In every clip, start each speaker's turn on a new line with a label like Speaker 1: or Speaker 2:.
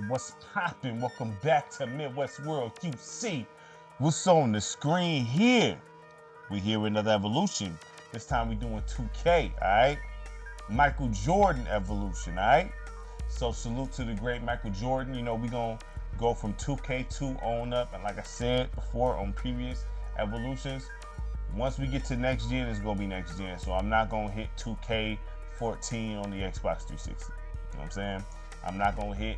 Speaker 1: What's poppin'? Welcome back to Midwest World QC. What's on the screen here? We here with another evolution. This time we doing 2K, alright? Michael Jordan evolution, alright? So salute to the great Michael Jordan. You know, we gonna go from 2K2 on up. And like I said before on previous evolutions, once we get to next gen, it's gonna be next gen. So I'm not gonna hit 2K14 on the Xbox 360. You know what I'm saying? I'm not gonna hit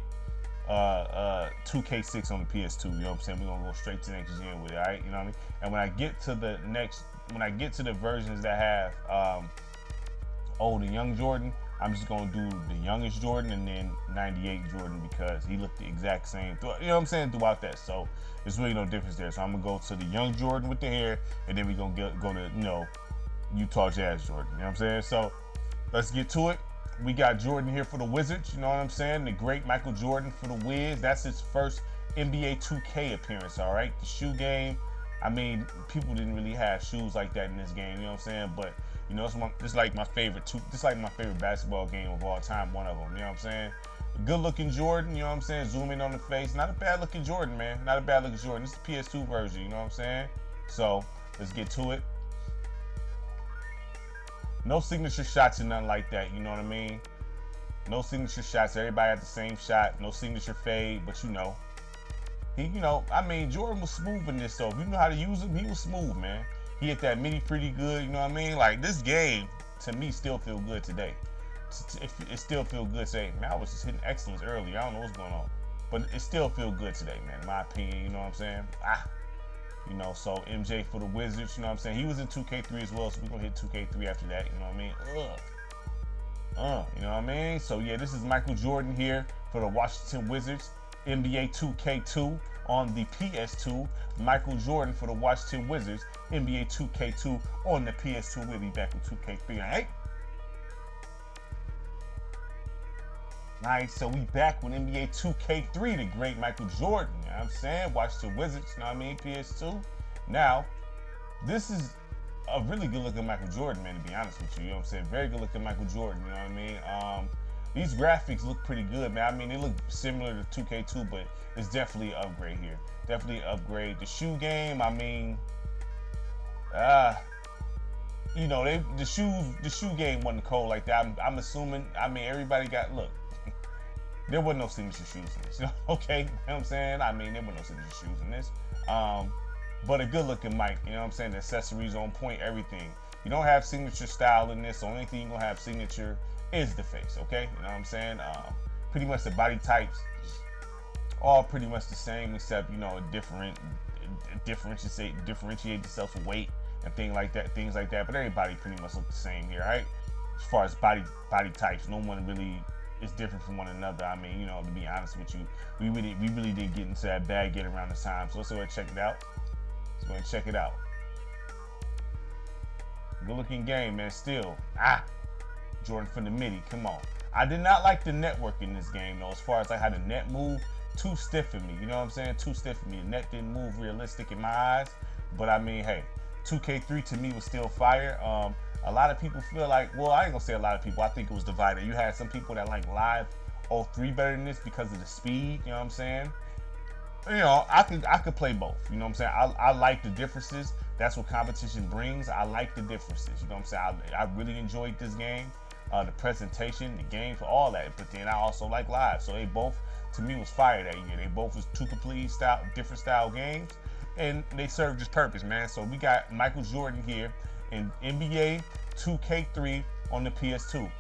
Speaker 1: 2K6 on the PS2, you know what I'm saying? We're gonna go straight to next gen with it, alright? You know what I mean? And when I get to the versions that have old and young Jordan, I'm just gonna do the youngest Jordan and then 98 Jordan because he looked the exact same, you know what I'm saying, throughout that. So there's really no difference there. So I'm gonna go to the young Jordan with the hair, and then we're gonna go to, you know, Utah Jazz Jordan, you know what I'm saying? So let's get to it. We got Jordan here for the Wizards, you know what I'm saying? The great Michael Jordan for the Wiz. That's his first NBA 2K appearance, all right? The shoe game, I mean, people didn't really have shoes like that in this game, you know what I'm saying? But, you know, it's like my favorite basketball game of all time, one of them, you know what I'm saying? Good looking Jordan, you know what I'm saying? Zoom in on the face. Not a bad looking Jordan, man. Not a bad looking Jordan. This is the PS2 version, you know what I'm saying? So, let's get to it. No signature shots and nothing like that, you know what I mean? No signature shots. Everybody had the same shot. No signature fade, but you know. Jordan was smooth in this, so if you know how to use him, he was smooth, man. He hit that midi pretty good, you know what I mean? Like, this game, to me, still feel good today. It still feel good today. Man, I was just hitting excellence earlier. I don't know what's going on. But it still feel good today, man, in my opinion, you know what I'm saying? You know, so MJ for the Wizards, you know what I'm saying? He was in 2K3 as well, so we're going to hit 2K3 after that, you know what I mean? You know what I mean? So, yeah, this is Michael Jordan here for the Washington Wizards. NBA 2K2 on the PS2. Michael Jordan for the Washington Wizards. NBA 2K2 on the PS2. We'll be back with 2K3, all right? Nice, so we back with NBA 2K3, the great Michael Jordan, you know what I'm saying? Washington Wizards, you know what I mean? PS2. Now, this is a really good looking Michael Jordan, man, to be honest with you, you know what I'm saying? Very good looking Michael Jordan, you know what I mean? These graphics look pretty good, man. I mean, they look similar to 2K2, but it's definitely an upgrade here. Definitely an upgrade. The shoe game, I mean, you know, the shoe game wasn't cold like that. I'm assuming, I mean, everybody got, look, there wasn't no signature shoes in this, okay? You know what I'm saying? I mean, there were no signature shoes in this. But a good looking mic, you know what I'm saying? The accessories on point, everything. You don't have signature style in this. The only thing you're gonna have signature is the face, okay? You know what I'm saying? Pretty much the body types, all pretty much the same, except, you know, differentiate yourself with weight and things like that. But everybody pretty much look the same here, right? As far as body types, no one really is different from one another. I mean, you know, to be honest with you, we really did get into that bag get around this time. So let's go ahead and check it out. Good looking game, man. Still, Jordan from the midi. Come on. I did not like the network in this game though. As far as like how the net moved, too stiff for me. You know what I'm saying? Too stiff for me. The net didn't move realistic in my eyes. But I mean, hey, 2K3 to me was still fire. A lot of people feel like, well, I ain't gonna say a lot of people. I think it was divided. You had some people that like Live 03 better than this because of the speed. You know what I'm saying? You know, I could play both. You know what I'm saying? I like the differences. That's what competition brings. I like the differences. You know what I'm saying? I really enjoyed this game. The presentation, the game, for all that. But then I also like Live. So they both, to me, was fire that year. They both was two complete different style games. And they served this purpose, man. So we got Michael Jordan here in NBA 2K3 on the PS2.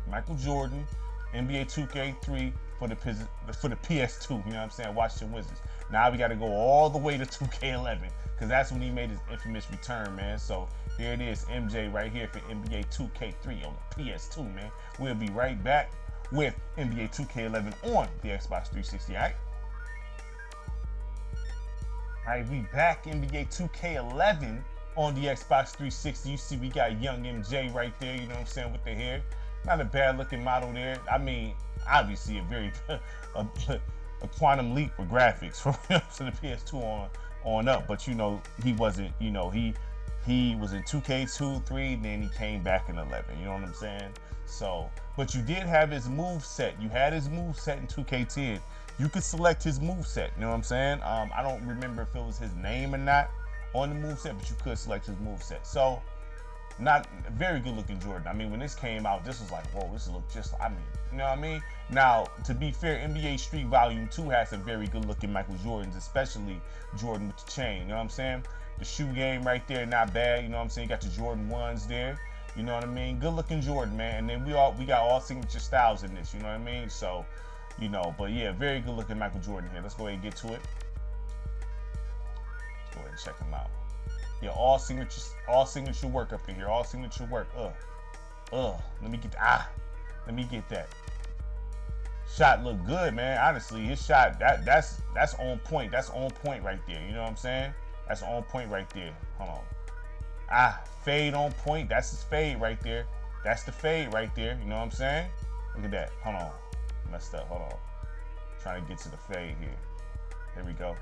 Speaker 1: Michael Jordan, NBA 2K3 for the PS2, you know what I'm saying? Washington Wizards. Now we got to go all the way to 2K11 because that's when he made his infamous return, man. So here it is, MJ right here for NBA 2K3 on the PS2, man. We'll be right back with NBA 2K11 on the Xbox 360, all right? All right, we back NBA 2K11 on the Xbox 360. You see we got young MJ right there, you know what I'm saying, with the hair. Not a bad looking model there. I mean, obviously a very a quantum leap for graphics from the PS2 on up, but you know, he wasn't, you know, he was in 2K2, 3, then he came back in 11, you know what I'm saying? So, but you did have his move set. You had his move set in 2K10. You could select his moveset. You know what I'm saying? I don't remember if it was his name or not on the moveset, but you could select his moveset. So, not a very good looking Jordan. I mean, when this came out, this was like, whoa, this look just, I mean, you know what I mean? Now, to be fair, NBA Street Volume 2 has some very good looking Michael Jordans, especially Jordan with the chain, you know what I'm saying? The shoe game right there, not bad, you know what I'm saying? You got the Jordan 1s there, you know what I mean? Good looking Jordan, man. And then we got all signature styles in this, you know what I mean? So, you know, but yeah, very good looking Michael Jordan here. Let's go ahead and get to it. Let's go ahead and check him out. Yeah, all signature work up in here. All signature work. Let me get that. Shot look good, man. Honestly, his shot, that's on point. That's on point right there. You know what I'm saying? That's on point right there. Hold on. Fade on point. That's his fade right there. That's the fade right there. You know what I'm saying? Look at that. Hold on. Messed up. Hold on. Trying to get to the fade here. Here we go.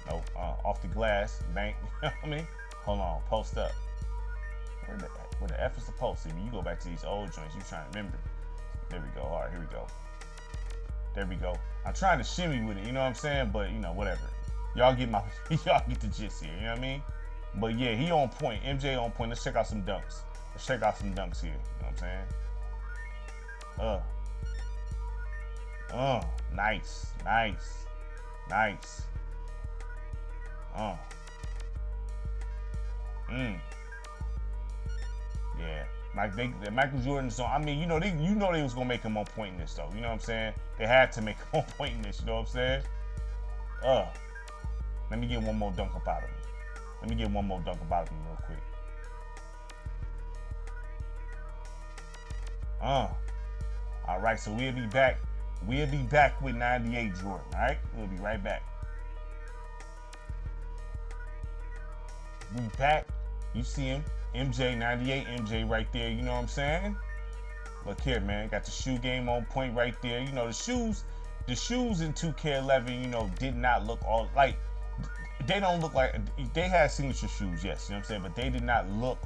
Speaker 1: Nope. Off the glass. Bank. You know what I mean? Hold on. Post up. Where the F is the post? I mean, you go back to these old joints. You trying to remember. There we go. All right. Here we go. There we go. I'm trying to shimmy with it. You know what I'm saying? But, you know, whatever. Y'all get the gist here. You know what I mean? But, yeah, he on point. MJ on point. Let's check out some dunks. Let's check out some dunks here. You know what I'm saying? Nice. Yeah. Michael Jordan's on. I mean, you know they was gonna make him on point in this though. You know what I'm saying? They had to make him on point in this. You know what I'm saying? Let me get one more dunk up out of him. Real quick. All right. So we'll be back. We'll be back with 98 Jordan. All right. We'll be right back. We back. You see him. MJ, 98 MJ right there, you know what I'm saying? Look here, man, got the shoe game on point right there. You know, the shoes in 2K11, you know, did not look all, like, they don't look like, they had signature shoes, yes, you know what I'm saying? But they did not look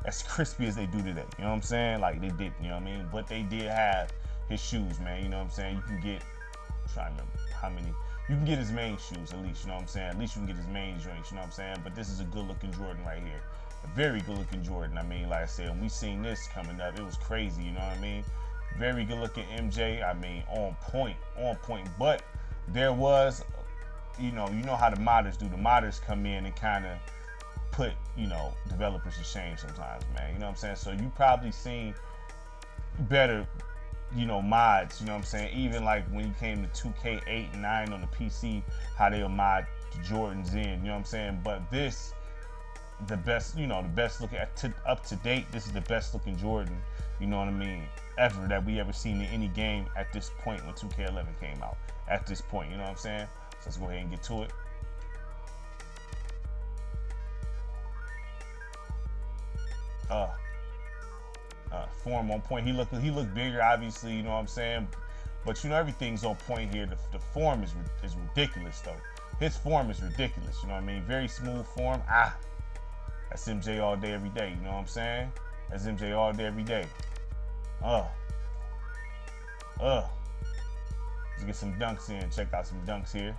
Speaker 1: as crispy as they do today, you know what I'm saying? Like, they did, you know what I mean? But they did have his shoes, man, you know what I'm saying? You can get, I'm trying to remember how many, you can get his main shoes at least, you know what I'm saying? At least you can get his main joints, you know what I'm saying? But this is a good looking Jordan right here. A very good looking Jordan. I mean, like I said, when we seen this coming up, it was crazy, you know what I mean? Very good looking MJ, I mean, on point. But there was, you know how the modders do. The modders come in and kind of put, you know, developers to shame sometimes, man. You know what I'm saying? So you probably seen better, you know, mods, you know what I'm saying? Even like when you came to 2K8 and 9 on the PC, how they'll mod the Jordans in, you know what I'm saying? But this, the best looking up to date. This is the best looking Jordan, you know what I mean, ever that we ever seen in any game at this point when 2K11 came out. At this point, you know what I'm saying? So let's go ahead and get to it. Form on point. He looked bigger, obviously, you know what I'm saying? But you know everything's on point here. The form is ridiculous though. His form is ridiculous, you know what I mean? Very smooth form. That's MJ all day, every day. You know what I'm saying? That's MJ all day, every day. Let's get some dunks in. Check out some dunks here.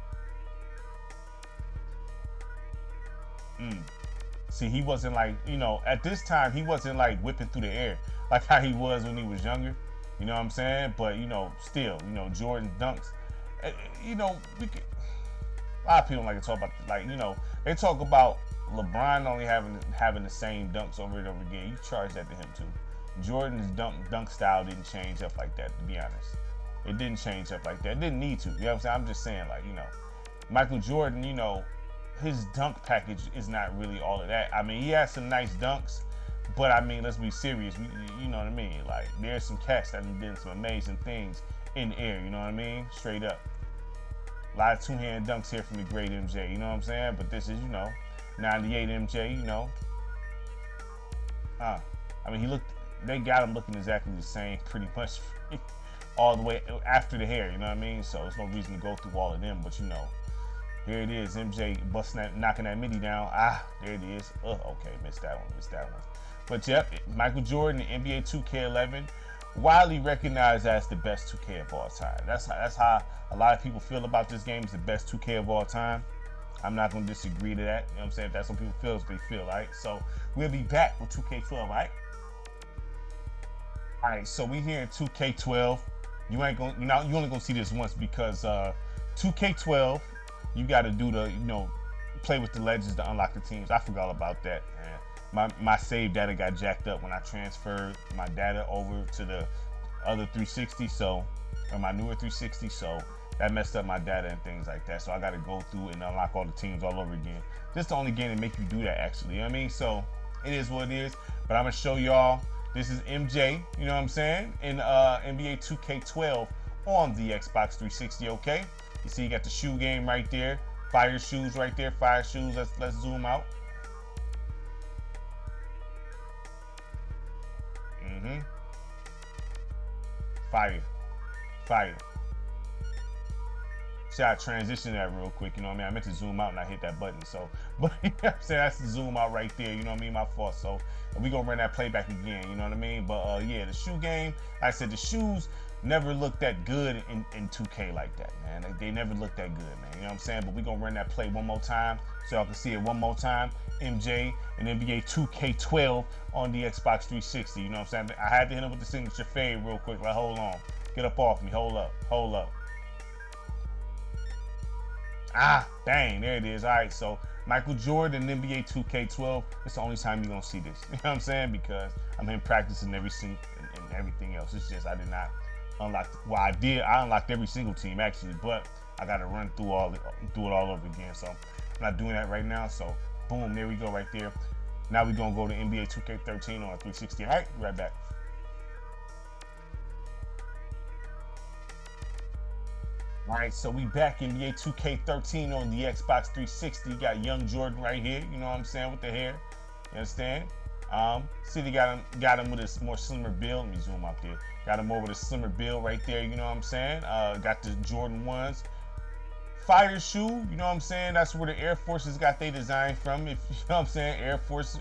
Speaker 1: See, he wasn't like, you know, at this time, he wasn't like whipping through the air like how he was when he was younger. You know what I'm saying? But, you know, still, you know, Jordan dunks. You know, a lot of people like to talk about, like, you know, they talk about LeBron only having the same dunks over and over again. You charge that to him too. Jordan's dunk style didn't change up like that, to be honest. It didn't change up like that. It didn't need to. You know what I'm saying? I'm just saying, like, you know, Michael Jordan, you know, his dunk package is not really all of that. I mean, he has some nice dunks, but I mean, let's be serious. You know what I mean? Like, there's some cats that have done some amazing things in the air. You know what I mean? Straight up. A lot of two-hand dunks here from the great MJ. You know what I'm saying? But this is, you know, 98 MJ, you know. I mean, they got him looking exactly the same pretty much all the way after the hair, you know what I mean? So there's no reason to go through all of them, but you know, here it is, MJ knocking that midi down. There it is. Okay, missed that one. But yep, Michael Jordan, NBA 2K11. widely recognized as the best 2K of all time. That's how a lot of people feel about this game. It's the best 2K of all time. I'm not gonna disagree to that. You know what I'm saying? If that's what people feel, they feel, right? So we'll be back with 2K12, right? All right. So we here in 2K12. You only gonna see this once because 2K12, you got to do play with the legends to unlock the teams. I forgot about that. My save data got jacked up when I transferred my data over to the other 360, or my newer 360, so that messed up my data and things like that. So I got to go through and unlock all the teams all over again. This is the only game that make you do that, actually. You know what I mean? So it is what it is. But I'm gonna show y'all. This is MJ. You know what I'm saying? In NBA 2K12 on the Xbox 360. Okay. You see, you got the shoe game right there. Fire shoes right there. Fire shoes. Let's zoom out. Fire. See, I transitioned that real quick, you know what I mean? I meant to zoom out and I hit that button, so, but you know what I'm saying, that's the zoom out right there, you know what I mean? My fault. So we gonna run that playback again, you know what I mean? But yeah, the shoe game, like I said, the shoes never looked that good in 2K like that, man. They never looked that good, man. You know what I'm saying? But we gonna run that play one more time so y'all can see it one more time. MJ and NBA 2K12 on the Xbox 360. You know what I'm saying? I had to hit him with the signature fade real quick. Like, hold on. Get up off me. Hold up. Bang. There it is. All right, so Michael Jordan and NBA 2K12. It's the only time you're going to see this. You know what I'm saying? Because I'm in practicing everything else. It's just I did not unlock. Well, I did. I unlocked every single team, actually, but I got to run through it all over again. So I'm not doing that right now. So boom, there we go right there. Now we're going to go to NBA 2K13 on 360. All right, be right back. All right, so we back in NBA 2K13 on the Xbox 360. You got young Jordan right here, you know what I'm saying, with the hair. You understand? See, they got him with a more slimmer build. Let me zoom out there. Got him over the slimmer build right there, you know what I'm saying? Got the Jordan 1s. Fire shoe, you know what I'm saying? That's where the Air Forces got their design from. If you know what I'm saying, Air Force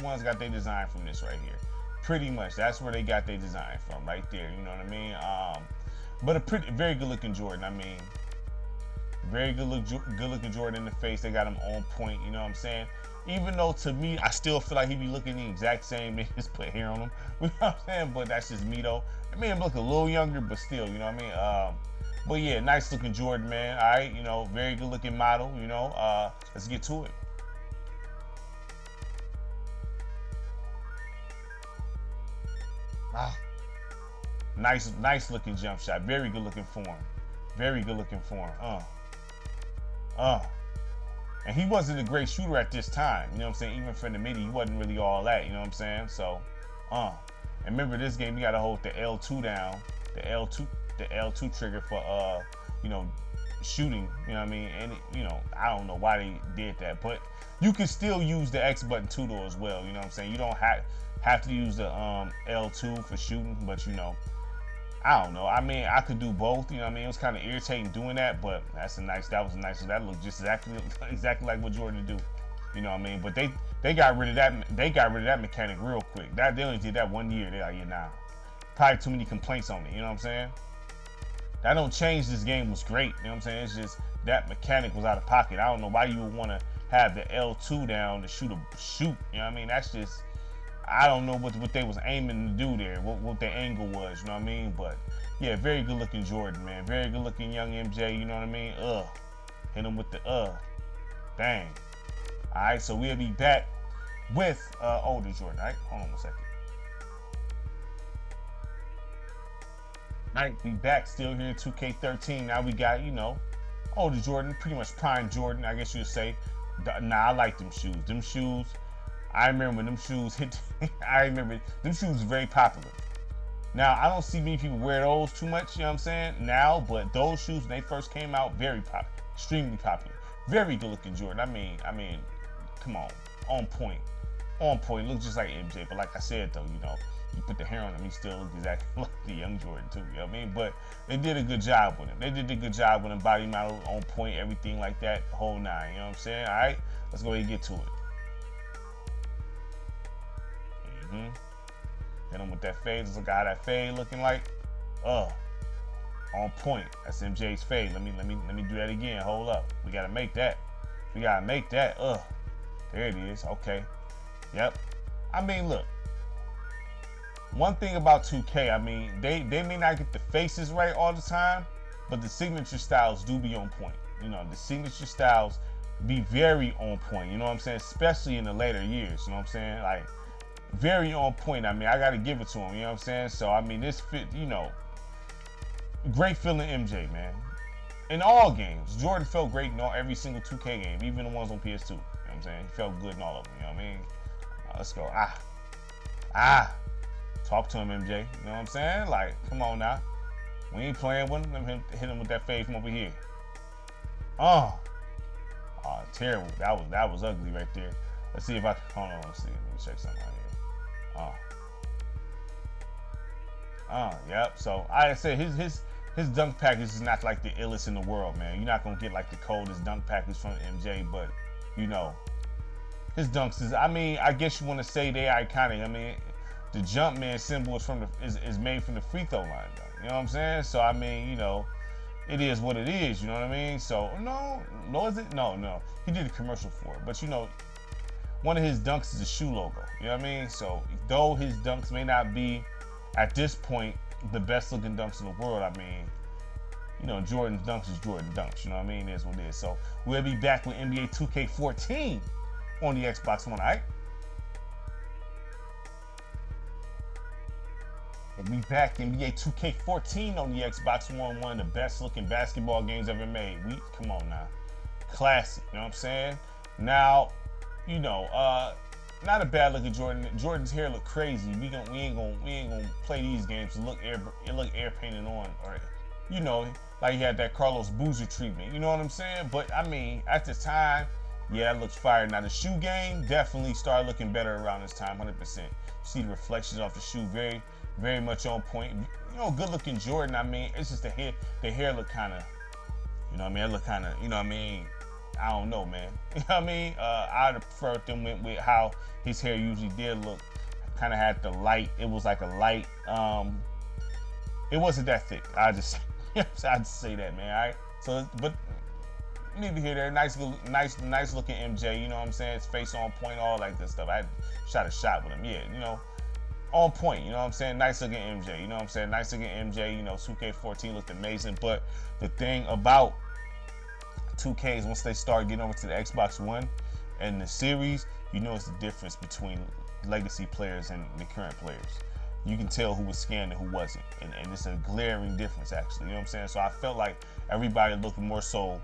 Speaker 1: Ones got their design from this right here. Pretty much, that's where they got their design from, right there. You know what I mean? But very good looking Jordan. I mean, very good looking Jordan in the face. They got him on point. You know what I'm saying? Even though to me, I still feel like he be looking the exact same. They just put hair on him. You know what I'm saying? But that's just me though. It made him look a little younger, but still, you know what I mean? But yeah, nice looking Jordan, man. All right, you know, very good looking model. You know, let's get to it. Nice looking jump shot. Very good looking form. And he wasn't a great shooter at this time. You know what I'm saying? Even from the midi, he wasn't really all that. You know what I'm saying? So, and remember this game, you gotta hold the L2 down, the L2 trigger for you know, shooting. You know what I mean? And I don't know why they did that, but you can still use the X button too though as well. You know what I'm saying? You don't have to use the L2 for shooting, but you know, I don't know. I mean, I could do both. You know what I mean? It was kind of irritating doing that, but that was nice. So that looked just exactly like what Jordan do. You know what I mean? But they got rid of that. They got rid of that mechanic real quick. They only did that 1 year. They're like, yeah, nah. Probably too many complaints on it. You know what I'm saying? That don't change. This game was great. You know what I'm saying? It's just that mechanic was out of pocket. I don't know why you would want to have the L2 down to shoot. You know what I mean? That's just. I don't know what they was aiming to do there, what their angle was, you know what I mean? But yeah, very good looking Jordan, man. Very good looking young MJ, you know what I mean? Hit him with the bang. All right, so we'll be back with older Jordan. All right, hold on 1 second. All right, we back still here in 2K13. Now we got, you know, older Jordan, pretty much prime Jordan, I guess you would say. Nah, I like them shoes. Them shoes. I remember when them shoes hit. I remember them shoes were very popular. Now I don't see many people wear those too much. You know what I'm saying? Now, but those shoes when they first came out, very popular, extremely popular. Very good looking Jordan. I mean, come on point. Looks just like MJ. But like I said though, you know, you put the hair on him, he still looks exactly like the young Jordan too. You know what I mean? But they did a good job with him. They did a good job with him, body model on point, everything like that, whole nine. You know what I'm saying? All right, let's go ahead and get to it. Hit him with that fade. Look how that fade looking like. On point. That's MJ's fade. Let me do that again. Hold up. We gotta make that. We gotta make that. There it is. Okay. Yep. I mean, look. One thing about 2K, I mean, they may not get the faces right all the time, but the signature styles do be on point. You know, the signature styles be very on point. You know what I'm saying? Especially in the later years. You know what I'm saying? Like, very on point. I mean, I gotta give it to him. You know what I'm saying? So, I mean, this fit, you know, great feeling MJ, man. In all games, Jordan felt great in every single 2K game, even the ones on PS2. You know what I'm saying? He felt good in all of them. You know what I mean? Let's go. Talk to him, MJ. You know what I'm saying? Like, come on now. We ain't playing with him. Let him hit him with that fade from over here. Terrible. That was ugly right there. Let's see if I hold on. Let's see. Let me check something out here. Yep. So I said his dunk package is not like the illest in the world, man. You're not gonna get like the coldest dunk package from MJ, but you know, his dunks is. I mean, I guess you want to say they iconic. I mean, the Jumpman symbol is made from the free throw line, though. You know what I'm saying? So I mean, you know, it is what it is. You know what I mean? So no, is it? No. He did a commercial for it, but you know, one of his dunks is a shoe logo. You know what I mean? So though his dunks may not be at this point the best looking dunks in the world, I mean, you know, Jordan's dunks is Jordan dunks. You know what I mean? It is what it is. So we'll be back with NBA 2K14 on the Xbox One. All right. We'll be back NBA 2K14 on the Xbox One of the best looking basketball games ever made. Come on now. Classic, you know what I'm saying? Now, you know, not a bad look at Jordan. Jordan's hair look crazy. We ain't gonna play these games. It look air painted on, or you know, like he had that Carlos Boozer treatment. You know what I'm saying? But I mean, at the time, yeah, it looks fire. Now the shoe game definitely started looking better around this time, 100%. You see the reflections off the shoe, very much on point. You know, good looking Jordan. I mean, it's just the hair look kind of, you know what I mean? It look kind of, you know what I mean? I don't know, man. You know what I mean? I'd have preferred them with how his hair usually did look. Kind of had the light. It was like a light. It wasn't that thick. I'd just say that, man. All right. So, but neither here there. Nice looking MJ. You know what I'm saying? His face on point, all like this stuff. I shot a shot with him. Yeah, you know. On point, you know what I'm saying? Nice looking MJ, you know what I'm saying? Nice looking MJ, you know, 2K14 looked amazing. But the thing about 2K is once they start getting over to the Xbox One and the series, you notice the difference between legacy players and the current players. You can tell who was scanned and who wasn't. And it's a glaring difference, actually. You know what I'm saying? So I felt like everybody looked more so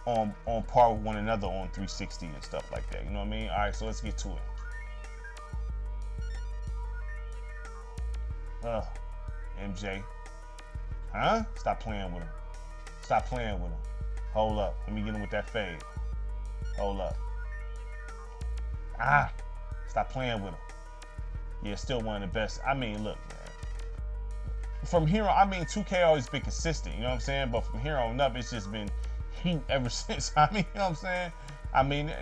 Speaker 1: on par with one another on 360 and stuff like that. You know what I mean? All right, so let's get to it. MJ. Huh? Stop playing with him. Stop playing with him. Hold up. Let me get him with that fade. Hold up. Stop playing with him. Yeah, still one of the best. I mean, look, man. From here on, I mean, 2K always been consistent, you know what I'm saying? But from here on up, it's just been heat ever since. I mean, you know what I'm saying? I mean,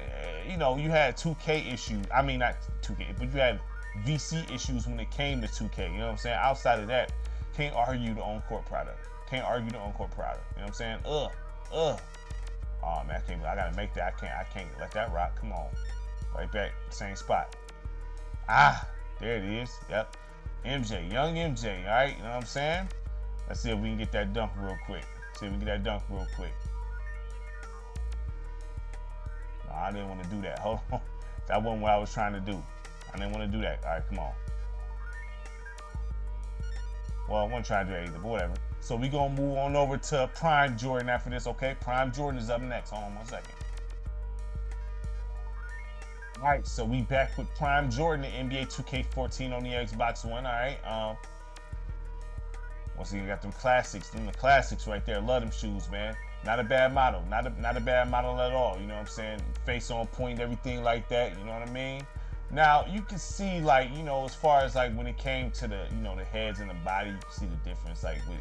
Speaker 1: you know, you had 2K issues. I mean, not 2K, but you had VC issues when it came to 2K, you know what I'm saying? Outside of that, can't argue the on-court product. Can't argue the on-court product. You know what I'm saying? Oh man, I gotta make that. I can't let that rock. Come on. Right back, same spot. There it is. Yep. MJ, young MJ, all right? You know what I'm saying? Let's see if we can get that dunk real quick. See if we can get that dunk real quick. No, I didn't want to do that. Hold on. That wasn't what I was trying to do. I didn't want to do that. All right, come on. Well, I wasn't trying to do that either, but whatever. So we gonna move on over to Prime Jordan after this, okay? Prime Jordan is up next. Hold on 1 second. All right, so we back with Prime Jordan in NBA 2K14 on the Xbox One. All right. Once again, got them classics. The classics right there. Love them shoes, man. Not a bad model. Not a bad model at all. You know what I'm saying? Face on point, everything like that. You know what I mean? Now, you can see, like, you know, as far as, like, when it came to the, you know, the heads and the body, you can see the difference. Like, with,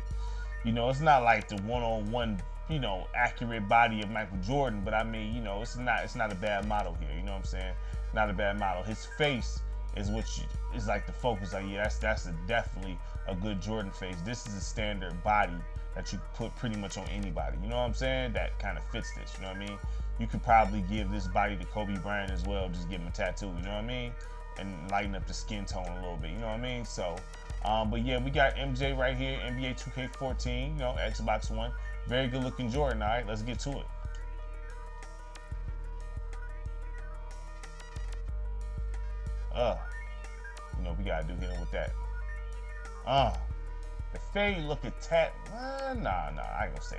Speaker 1: you know, it's not like the one-on-one, you know, accurate body of Michael Jordan, but I mean, you know, it's not a bad model here. You know what I'm saying? Not a bad model. His face is what you, is like the focus. Like, yeah, that's definitely a good Jordan face. This is a standard body that you put pretty much on anybody. You know what I'm saying? That kind of fits this. You know what I mean? You could probably give this body to Kobe Bryant as well. Just give him a tattoo. You know what I mean? And lighten up the skin tone a little bit. You know what I mean? So, but yeah, we got MJ right here. NBA 2K14. You know, Xbox One. Very good looking Jordan. All right, let's get to it. You know, we gotta do him with that. The fade looking tat. Nah, I ain't gonna say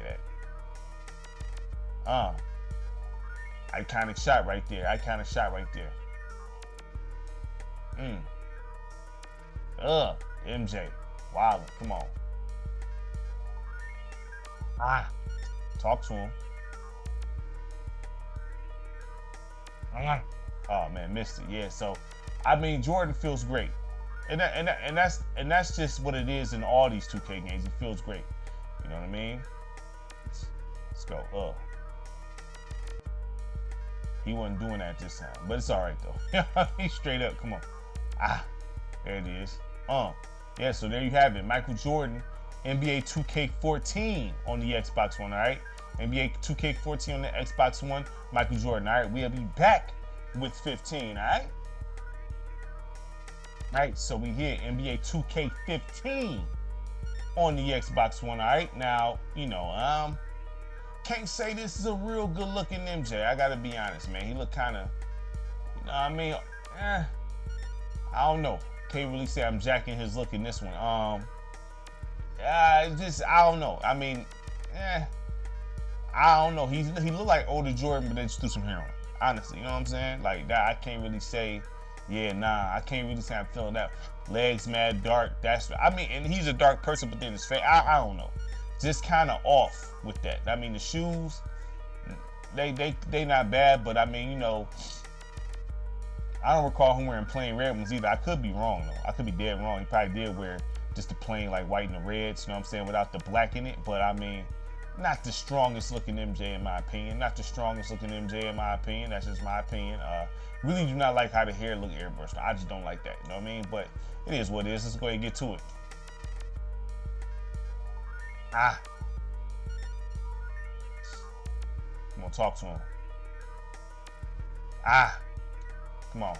Speaker 1: that. Iconic shot right there. Iconic shot right there. MJ. Wow, come on. Talk to him. Oh man, missed it. Yeah, so I mean, Jordan feels great, and that's just what it is in all these 2K games. He feels great. You know what I mean? Let's go. He wasn't doing that this time, but it's all right though. He's straight up. Come on. There it is. Yeah. So there you have it. Michael Jordan, NBA 2K14 on the Xbox One. All right. NBA 2K14 on the Xbox One. Michael Jordan. All right. We'll be back with 15. All right. Right, so we here, NBA 2K15 on the Xbox One. All right, now, you know, can't say this is a real good looking MJ. I gotta be honest, man. He look kind of, you know what I mean, I don't know. Can't really say I'm jacking his look in this one. I don't know. I mean, I don't know. He looked like older Jordan, but they just threw some hair on him. Honestly, you know what I'm saying? Like that, I can't really say. Yeah, nah, I can't really say I'm feeling that. Legs mad dark. I mean, and he's a dark person, but then his face, I don't know. Just kind of off with that. I mean, the shoes, they not bad, but I mean, you know, I don't recall him wearing plain red ones either. I could be wrong though. I could be dead wrong. He probably did wear just the plain like white and the reds, you know what I'm saying, without the black in it. But I mean, not the strongest looking MJ in my opinion. Not the strongest looking MJ in my opinion. That's just my opinion. Really do not like how the hair look airbrushed. I just don't like that. You know what I mean? But it is what it is. Let's go ahead and get to it. Come on, talk to him. Come on.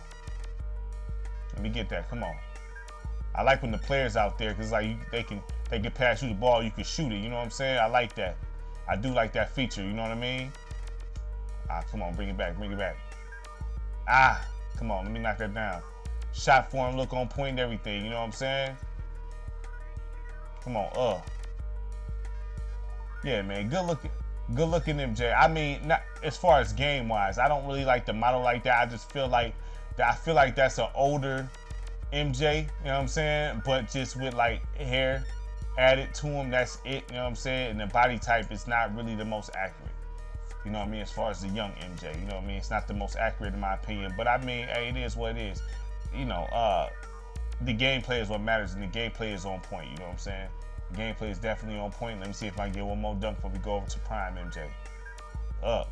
Speaker 1: Let me get that. Come on. I like when the players out there, because like they can pass you the ball, you can shoot it. You know what I'm saying? I like that. I do like that feature. You know what I mean? Come on, bring it back. Come on, let me knock that down. Shot form, look on point and everything, you know what I'm saying? Come on, Yeah, man, good looking MJ. I mean, not as far as game wise, I don't really like the model like that. I just feel like that's an older MJ, you know what I'm saying? But just with like hair added to him, that's it, you know what I'm saying? And the body type is not really the most accurate. You know what I mean? As far as the young MJ, you know what I mean? It's not the most accurate in my opinion, but I mean, hey, it is what it is. You know, the gameplay is what matters, and the gameplay is on point, you know what I'm saying? The gameplay is definitely on point. Let me see if I can get one more dunk before we go over to Prime MJ.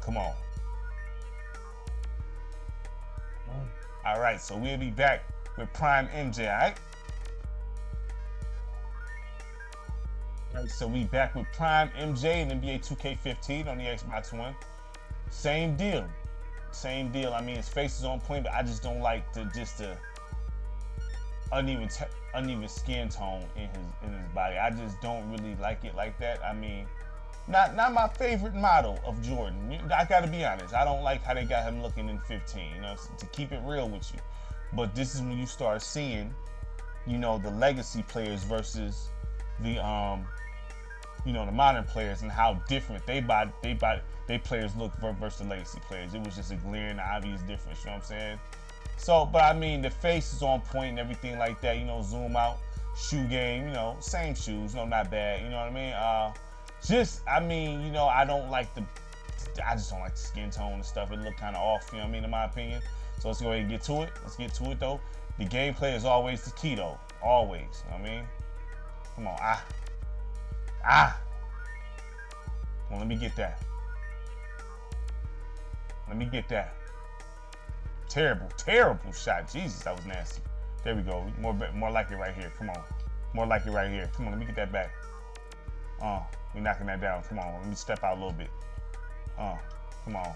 Speaker 1: Come on. All right, so we'll be back with Prime MJ, all right? Alright, so we back with Prime MJ and NBA 2K15 on the Xbox One. Same deal. I mean, his face is on point, but I just don't like the uneven skin tone in his body. I just don't really like it like that. I mean, not my favorite model of Jordan. I gotta be honest. I don't like how they got him looking in 15. You know, to keep it real with you. But this is when you start seeing, you know, the legacy players versus the you know, the modern players and how different they players look versus the legacy players. It was just a glaring, obvious difference. You know what I'm saying? So, but I mean, the face is on point and everything like that. You know, zoom out, shoe game. You know, same shoes. You know, not bad. You know what I mean? I mean, you know, I just don't like the skin tone and stuff. It look kind of off. You know what I mean? In my opinion. So let's go ahead and get to it. Let's get to it though. The gameplay is always the key though. Always. You know what I mean? Come on. Come on, let me get that. Terrible shot. Jesus, that was nasty. There we go. More like it right here. Come on. More like it right here. Come on, let me get that back. We knocking that down. Come on, let me step out a little bit. Come on.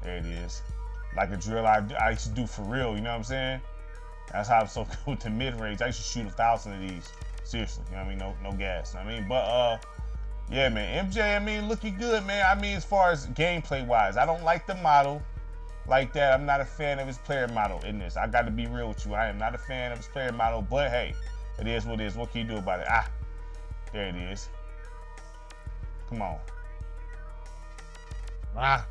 Speaker 1: There it is. Like a drill I used to do for real, you know what I'm saying? That's how I'm so good with the mid-range. I used to shoot 1,000 of these. Seriously, you know what I mean? No gas, you know what I mean? But, yeah, man, MJ, I mean, looking good, man. I mean, as far as gameplay-wise, I don't like the model like that. I'm not a fan of his player model in this. I got to be real with you. I am not a fan of his player model, but, hey, it is what it is. What can you do about it? There it is. Come on. Come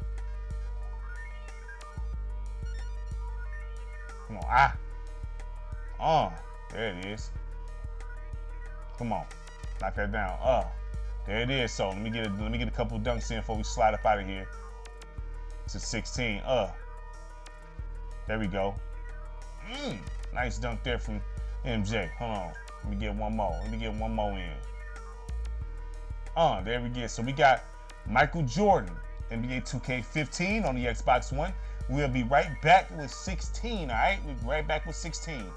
Speaker 1: on. There it is. Come on. Knock that down. There it is. So let me get a couple dunks in before we slide up out of here. To 16. There we go. Nice dunk there from MJ. Hold on. Let me get one more. In. There we go. So we got Michael Jordan, NBA 2K15 on the Xbox One. We'll be right back with 16, all right? We'll be right back with 16.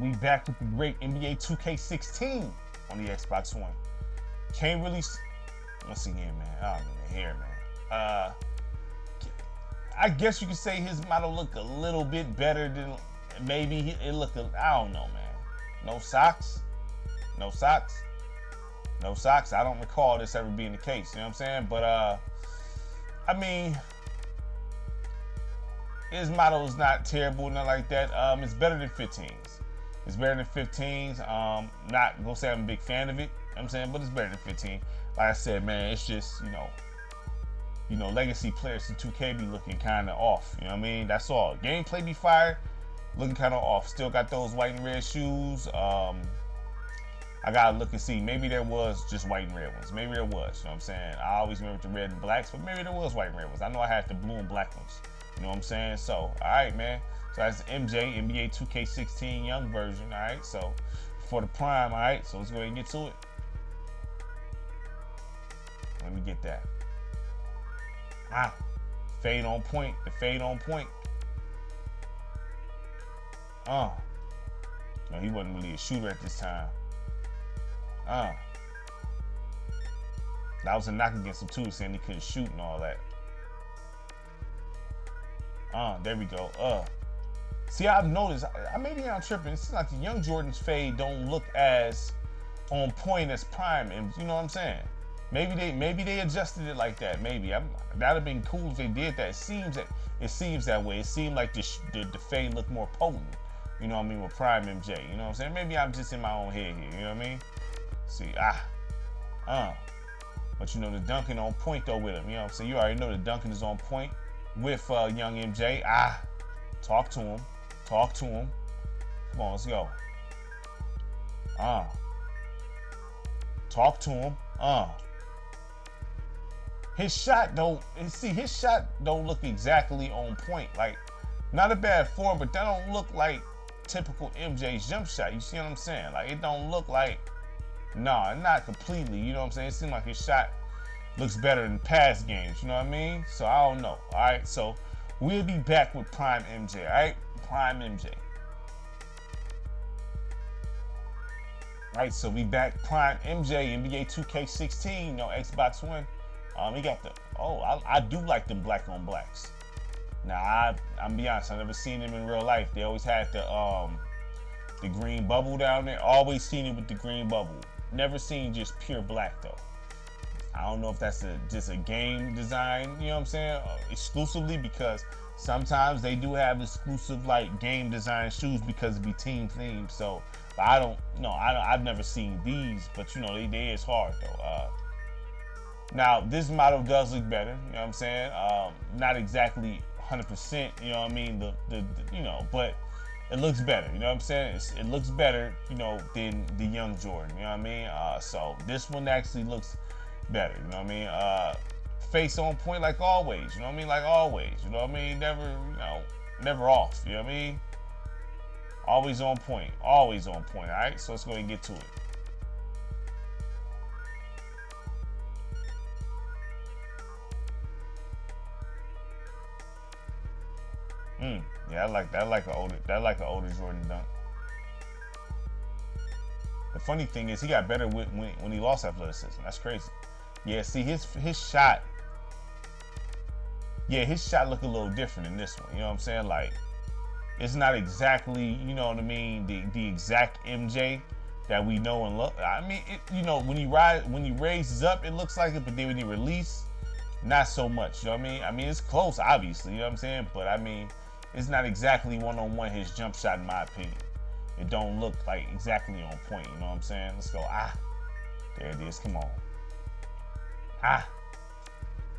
Speaker 1: We back with the great NBA 2K16 on the Xbox One. Can't really... Once again, man. Oh, man, the hair, man. I guess you could say his model looked a little bit better than... Maybe it looked... I don't know, man. No socks? No socks? No socks? I don't recall this ever being the case, you know what I'm saying? But, I mean... His model is not terrible, nothing like that. It's better than 15s. It's better than 15s. Not gonna say I'm a big fan of it, you know what I'm saying, but it's better than 15. Like I said, man, it's just, you know, legacy players in 2K be looking kind of off. You know what I mean? That's all. Gameplay be fire, looking kind of off. Still got those white and red shoes. I gotta look and see. Maybe there was just white and red ones. Maybe there was. You know what I'm saying? I always remember the red and blacks, but maybe there was white and red ones. I know I had the blue and black ones. You know what I'm saying? So, all right, man. So that's MJ, NBA 2K16 young version, all right? So, for the prime, all right? So, let's go ahead and get to it. Let me get that. Fade on point. The fade on point. No, he wasn't really a shooter at this time. That was a knock against him, too, saying he couldn't shoot and all that. There we go. See, I've noticed, maybe I'm tripping. It seems like the young Jordan's fade don't look as on point as prime, and you know what I'm saying? Maybe they adjusted it like that. Maybe that'd have been cool if they did that. It seems that way. It seemed like the fade looked more potent. You know what I mean, with prime MJ. You know what I'm saying? Maybe I'm just in my own head here. You know what I mean? See, but you know the dunking on point though with him. You know what I'm saying? You already know the dunking is on point with young MJ. Talk to him. Talk to him. Come on, let's go. Talk to him. His shot don't look exactly on point. Like, not a bad form, but that don't look like typical MJ's jump shot. You see what I'm saying? Like, it don't look like, not completely. You know what I'm saying? It seems like his shot looks better in past games. You know what I mean? So I don't know. All right, so we'll be back with Prime MJ. All right, Prime MJ. All right, so we back. Prime MJ, NBA 2K16, Xbox One. He got the, I do like them black on blacks. Now, I'm be honest, I've never seen them in real life. They always had the green bubble down there. Always seen it with the green bubble. Never seen just pure black though. I don't know if that's just a game design, you know what I'm saying, exclusively, because sometimes they do have exclusive like game design shoes because it be team themed. So I've never seen these, but they is hard though. Now this model does look better, you know what I'm saying? Not exactly 100%, you know what I mean? But it looks better, you know what I'm saying? It looks better, than the young Jordan, you know what I mean? So this one actually looks better, you know what I mean? Face on point like always, you know what I mean? Like always, you know what I mean? Never off, you know what I mean? Always on point, all right? So let's go ahead and get to it. Yeah, I like that. I like an older Jordan dunk. The funny thing is, he got better when he lost athleticism. That's crazy. Yeah, see his shot. Yeah, his shot look a little different in this one. You know what I'm saying? Like, it's not exactly, you know what I mean, the exact MJ that we know and love. I mean, when he raises up, it looks like it, but then when he release, not so much. You know what I mean? I mean, it's close, obviously. You know what I'm saying? But I mean, it's not exactly one-on-one his jump shot, in my opinion. It don't look like exactly on point. You know what I'm saying? Let's go. There it is. Come on.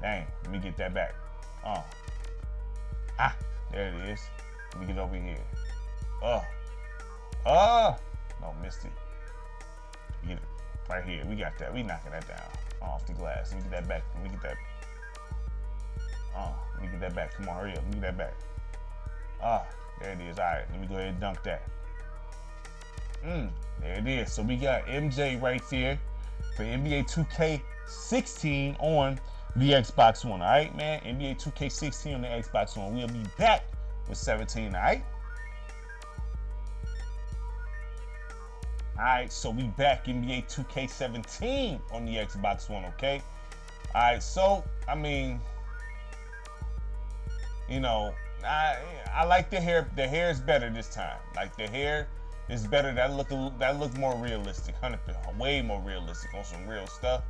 Speaker 1: Dang. Let me get that back. There it is. Let me get over here. No, missed it. Get it right here. We got that. We knocking that down off the glass. Let me get that back. Let me get that. Let me get that back. Come on, hurry up. Let me get that back. There it is. All right. Let me go ahead and dunk that. There it is. So we got MJ right there for NBA 2K16 on the Xbox One. All right, man. NBA 2K16 on the Xbox One. We'll be back with 17. All right. All right. So we back NBA 2K17 on the Xbox One. Okay. All right. So I mean, I like the hair. The hair is better this time. Like the hair is better. That look more realistic. Way more realistic on some real stuff.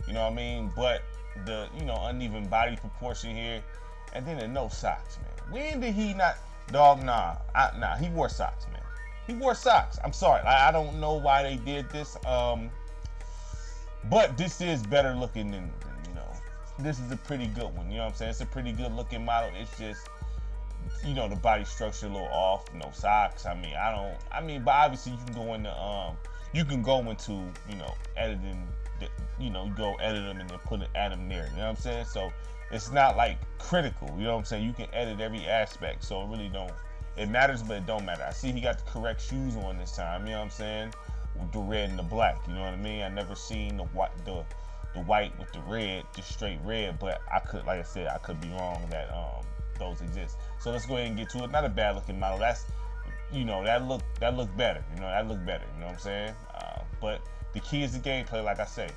Speaker 1: You know what I mean? But the uneven body proportion here, and then the no socks, man. When did he not? Dog, nah. He wore socks, man. He wore socks. I'm sorry. I don't know why they did this. But this is better looking than this is a pretty good one. You know what I'm saying? It's a pretty good looking model. It's just, the body structure a little off. No socks. I mean, but obviously you can go into editing. Go edit them and then add them there. You know what I'm saying? So it's not like critical. You know what I'm saying? You can edit every aspect. So it really don't. It matters, but it don't matter. I see he got the correct shoes on this time. You know what I'm saying? With the red and the black. You know what I mean? I never seen the white with the red, just straight red, but I could be wrong that those exist. So let's go ahead and get to it. Not a bad looking model. That's that look better. That look better. You know what I'm saying? But the key is the gameplay, like I say.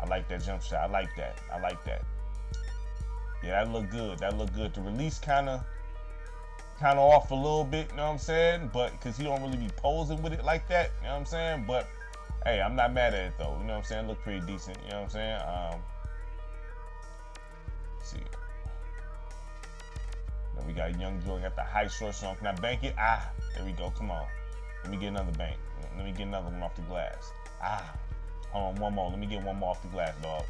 Speaker 1: I like that jump shot. I like that. Yeah, that look good. The release kind of off a little bit. You know what I'm saying? But because he don't really be posing with it like that. You know what I'm saying? But hey, I'm not mad at it though. You know what I'm saying? Look pretty decent. You know what I'm saying? Let's see. Then we got Young Jordan got the high shorts on. Can I bank it? There we go. Come on. Let me get another bank. Let me get another one off the glass. Hold on, one more. Let me get one more off the glass, dog.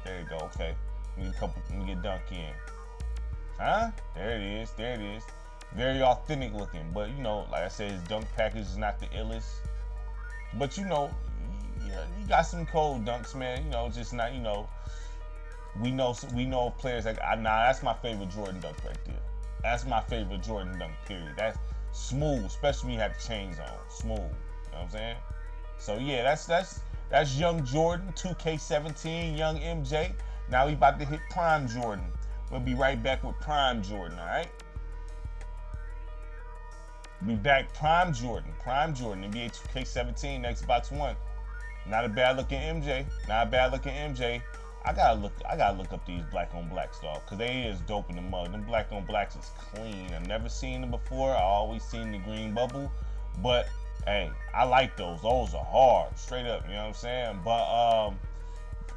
Speaker 1: There you go. Okay. Let me get dunk in. There it is. Very authentic looking, but like I said, his dunk package is not the illest. But he got some cold dunks, man. Just not. We know of players like that's my favorite Jordan dunk right there. That's my favorite Jordan dunk. Period. That's smooth, especially when you have the chains on. Smooth. You know what I'm saying? So yeah, that's young Jordan, 2K17, young MJ. Now we about to hit Prime Jordan. We'll be right back with Prime Jordan. All right. Be back, Prime Jordan, NBA 2K17, Xbox One. Not a bad looking MJ. I gotta look up these black on blacks, dog, cause they is dope in the mug. Them black on blacks is clean. I've never seen them before. I always seen the green bubble, but hey, I like those. Those are hard, straight up. You know what I'm saying? But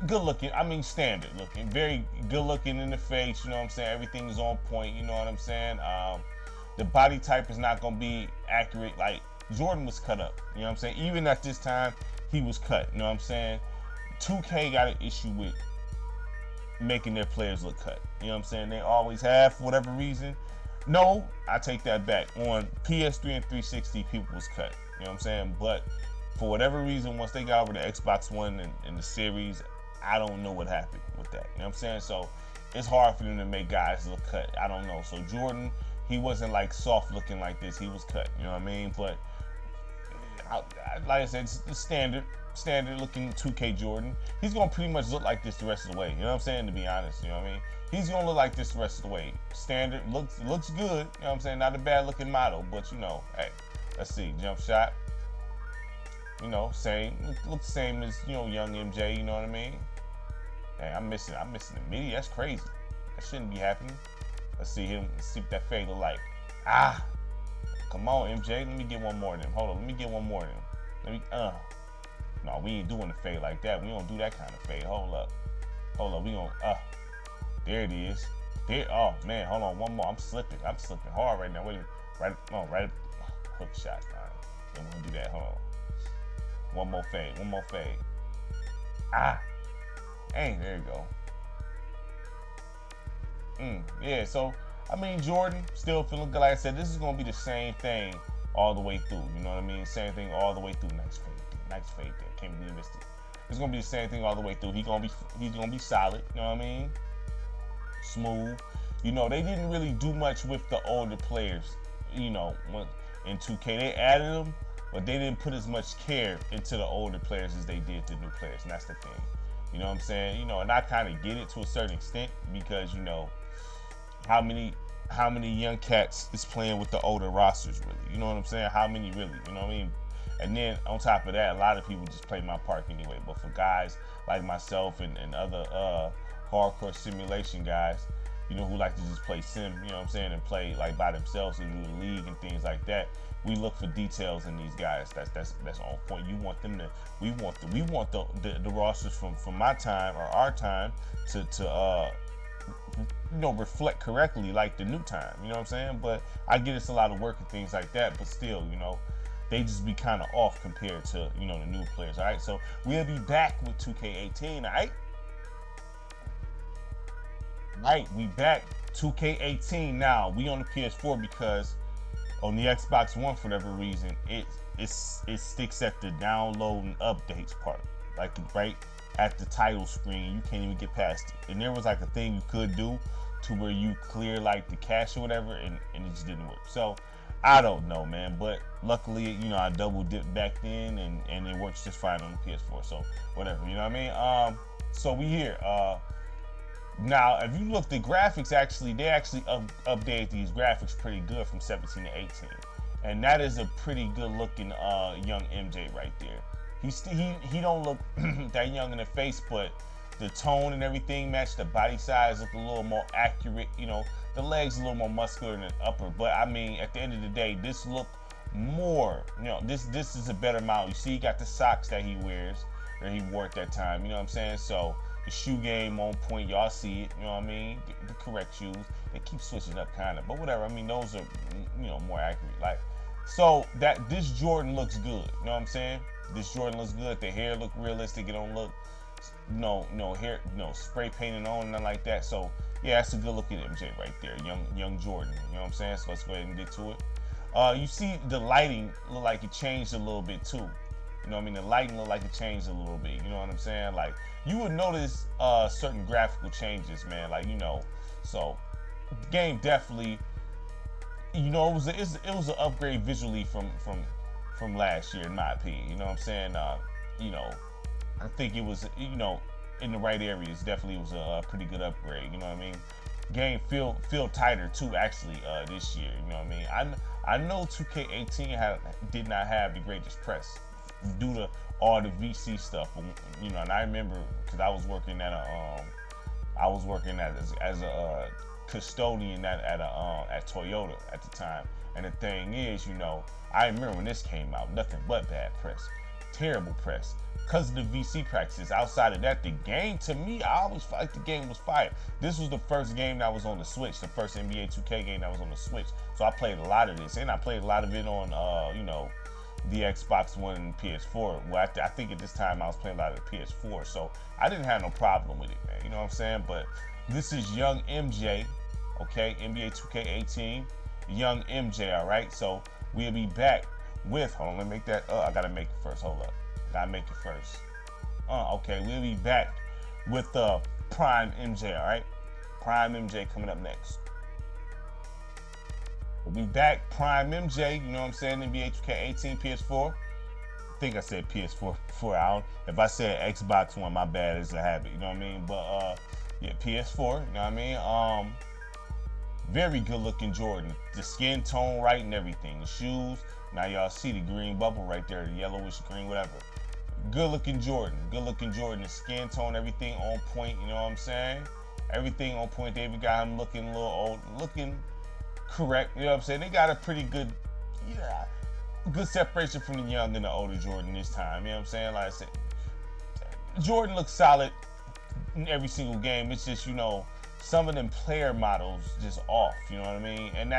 Speaker 1: good looking. I mean, standard looking, very good looking in the face. You know what I'm saying? Everything is on point. You know what I'm saying? The body type is not going to be accurate. Like, Jordan was cut up. You know what I'm saying? Even at this time, he was cut. You know what I'm saying? 2K got an issue with making their players look cut. You know what I'm saying? They always have, for whatever reason. No, I take that back. On PS3 and 360, people was cut. You know what I'm saying? But for whatever reason, once they got over the Xbox One and the series, I don't know what happened with that. You know what I'm saying? So it's hard for them to make guys look cut. I don't know. So Jordan, he wasn't like soft looking like this. He was cut. You know what I mean? But like I said, it's the standard looking 2K Jordan. He's gonna pretty much look like this the rest of the way. You know what I'm saying? To be honest, you know what I mean? He's gonna look like this the rest of the way. Standard looks good. You know what I'm saying? Not a bad looking model, but you know, hey, let's see, jump shot. You know, same looks same as young MJ. You know what I mean? Hey, I'm missing the midi. That's crazy. That shouldn't be happening. Let's see him. Let's see what that fade look like. Come on, MJ. Let me get one more of them. Hold on. Let me get one more of them. Let me. No, we ain't doing the fade like that. We don't do that kind of fade. Hold up. We gonna. There it is. There. Oh man. Hold on. One more. I'm slipping hard right now. Wait. Right. Hook shot. All right. Then we'll do that. Hold on. One more fade. Dang. There you go. Yeah. So. I mean, Jordan still feeling good. Like I said, this is gonna be the same thing all the way through. You know what I mean? Same thing all the way through. Nice fade there. Can't believe you missed it. It's gonna be the same thing all the way through. He's gonna be solid. You know what I mean? Smooth. You know, they didn't really do much with the older players. You know, in 2K they added them, but they didn't put as much care into the older players as they did the new players, and that's the thing. You know what I'm saying? You know, and I kind of get it to a certain extent because how many young cats is playing with the older rosters really? You know what I'm saying? How many really? You know what I mean? And then on top of that, a lot of people just play my park anyway. But for guys like myself and other hardcore simulation guys, who like to just play sim, you know what I'm saying, and play like by themselves and do the league and things like that, we look for details in these guys. That's on point. We want them to. We want the rosters from my time or our time to reflect correctly like the new time, you know what I'm saying? But I get it's a lot of work and things like that, but still, they just be kind of off compared to, the new players, all right? So we'll be back with 2K18, all right? Right, we back, 2K18 now. We on the PS4 because on the Xbox One, for whatever reason, it sticks at the download and updates part, like right at the title screen. You can't even get past it. And there was like a thing you could do to where you clear like the cache or whatever, and it just didn't work. So I don't know, man, but luckily, I double dipped back then and it works just fine on the PS4. So whatever, you know what I mean? So we here. Now, if you look, the graphics they actually updated these graphics pretty good from 17 to 18, and that is a pretty good looking young MJ right there. He don't look that young in the face, but the tone and everything match. The body size look a little more accurate. The legs a little more muscular than the upper. But I mean, at the end of the day, this look more. This is a better model. You see, he got the socks that he wears or he wore at that time. You know what I'm saying? So the shoe game on point. Y'all see it. You know what I mean? The correct shoes. They keep switching up kind of, but whatever. I mean, those are more accurate. Like, so that this Jordan looks good. You know what I'm saying? This Jordan looks good. The hair look realistic. It don't look no hair, spray painting on, nothing like that. So yeah, that's a good looking MJ right there. Young Jordan. You know what I'm saying? So let's go ahead and get to it. You see the lighting look like it changed a little bit too. You know what I mean? The lighting look like it changed a little bit. You know what I'm saying? Like, you would notice certain graphical changes, man. Like, so the game definitely, it was an upgrade visually from last year, in my opinion. You know what I'm saying? I think it was, in the right areas. Definitely was a pretty good upgrade. You know what I mean? Game feel tighter too, actually, this year. You know what I mean? I know 2K18 did not have the greatest press due to all the VC stuff. And I remember because I was working as a custodian at Toyota at the time. And the thing is, I remember when this came out, nothing but bad press, terrible press, because of the VC practices. Outside of that, the game, to me, I always felt like the game was fire. This was the first game that was on the Switch, the first NBA 2K game that was on the Switch. So I played a lot of this, and I played a lot of it on, the Xbox One and PS4. Well, I think at this time I was playing a lot of the PS4, so I didn't have no problem with it, man. You know what I'm saying? But this is young MJ, okay? NBA 2K18, young MJ, all right? So we'll be back with, hold on, let me make that, I gotta make it first, hold up. Gotta make it first. Okay, we'll be back with Prime MJ, all right? Prime MJ coming up next. We'll be back, Prime MJ, you know what I'm saying? NBA 2K18 PS4. think I said PS4 before. If I said Xbox One, my bad, it's a habit, you know what I mean? But yeah, PS4, you know what I mean? Very good looking Jordan. The skin tone right and everything. The shoes, now y'all see the green bubble right there, the yellowish green, whatever. Good looking Jordan. Good looking Jordan. The skin tone, everything on point, you know what I'm saying? Everything on point. They even got him looking a little old, looking correct, you know what I'm saying? They got a pretty good, yeah, good separation from the young and the older Jordan this time, you know what I'm saying? Like I said, Jordan looks solid in every single game. It's just, you know, some of them player models just off, you know what I mean? And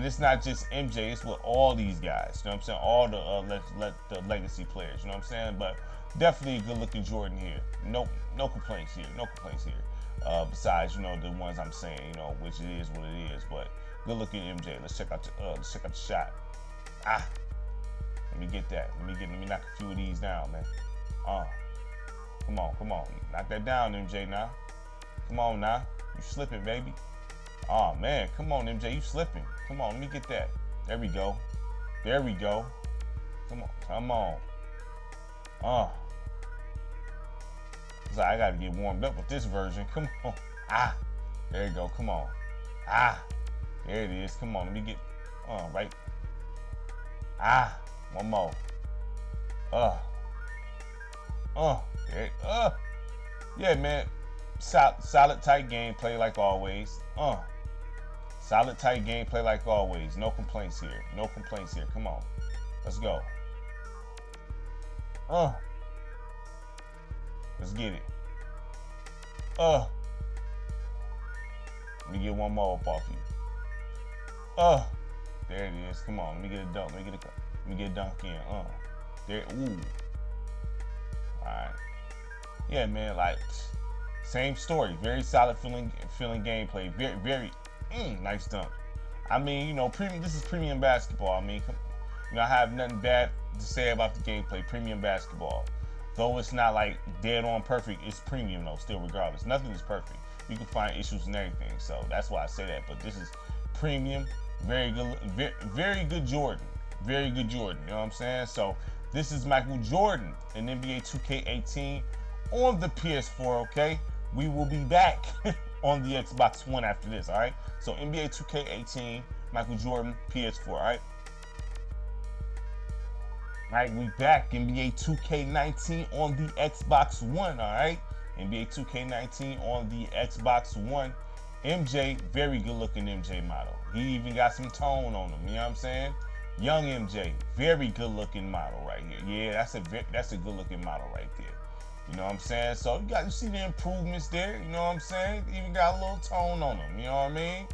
Speaker 1: it's not just MJ, it's with all these guys, you know what I'm saying? All the legacy players, you know what I'm saying? But definitely a good looking Jordan here. No complaints here, no complaints here. Besides, you know, the ones I'm saying, you know, which it is what it is, but good looking MJ. Let's check out the shot. Let me get that. Let me knock a few of these down, man. Come on. Knock that down, MJ, now. Come on, now. You slipping, baby. Oh, man. Come on, MJ. You slipping. Come on. Let me get that. There we go. Come on. So I got to get warmed up with this version. Come on. There you go. Come on. There it is. Come on. Let me get, right. One more. Yeah, man. Solid tight gameplay like always. Solid tight gameplay like always. No complaints here. Come on. Let's go. Let's get it. Let me get one more up off you. There it is. Come on. Let me get a dunk. Let me get a dunk in. There. Ooh. Alright. Yeah, man, like same story. Very solid feeling gameplay. Very nice dunk. I mean, you know, this is premium basketball. I mean, you know, I have nothing bad to say about the gameplay. Premium basketball. Though it's not like dead on perfect, it's premium though, still regardless. Nothing is perfect. You can find issues and everything. So that's why I say that. But this is premium, very good Jordan. Very good Jordan. You know what I'm saying? So this is Michael Jordan in NBA 2K18 on the PS4, okay? We will be back on the Xbox One after this, all right? So NBA 2K18, Michael Jordan, PS4, all right? All right, we back. NBA 2K19 on the Xbox One, all right? NBA 2K19 on the Xbox One. MJ, very good looking MJ model. He even got some tone on him, you know what I'm saying? Young MJ, very good looking model right here. Yeah, that's a good looking model right there. You know what I'm saying? So you see the improvements there, you know what I'm saying? Even got a little tone on them, you know what I mean?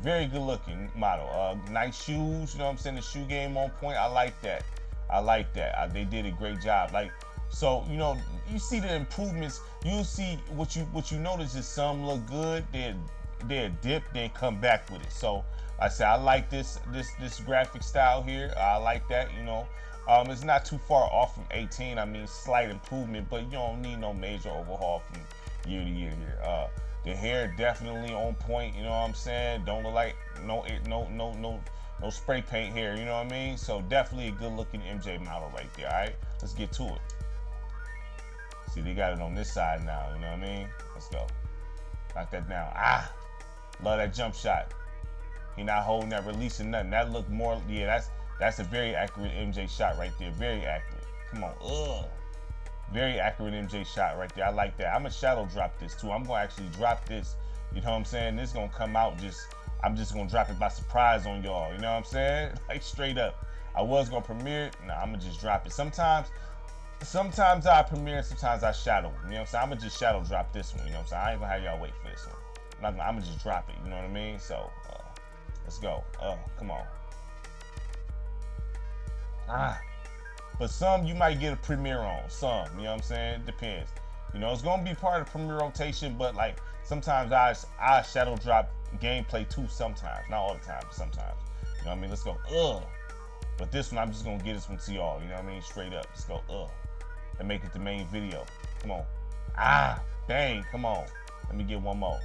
Speaker 1: Very good looking model. Nice shoes, you know what I'm saying? The shoe game on point. I like that. They did a great job. Like, so, you know, you see the improvements. You'll see what you notice is some look good, they'll dip, then come back with it. So like I said, I like this graphic style here. I like that, you know. It's not too far off from 18. I mean, slight improvement, but you don't need no major overhaul from year to year here. The hair definitely on point, you know what I'm saying? Don't look like no spray paint hair, you know what I mean? So definitely a good looking MJ model right there, all right? Let's get to it. See, they got it on this side now, you know what I mean? Let's go. Knock that down. Love that jump shot. He not holding that, releasing nothing. That looked more, yeah, that's a very accurate MJ shot right there. Very accurate. Come on. Very accurate MJ shot right there. I like that. I'm gonna shadow drop this too. I'm gonna actually drop this. You know what I'm saying? This is gonna come out I'm just gonna drop it by surprise on y'all. You know what I'm saying? Like straight up. I was gonna premiere it. Nah, I'm gonna just drop it. Sometimes I premiere, sometimes I shadow. You know what I'm saying? I'm gonna just shadow drop this one. You know what I'm saying? I ain't gonna have y'all wait for this one. I'm gonna just drop it. You know what I mean? So let's go. Come on. But some you might get a premiere on. Some, you know what I'm saying? Depends. You know, it's gonna be part of the premiere rotation, but like sometimes I shadow drop gameplay too sometimes. Not all the time, but sometimes. You know what I mean? Let's go. But this one, I'm just gonna get this one to y'all. You know what I mean? Straight up. Let's go. And make it the main video. Come on. Dang. Come on. Let me get one more.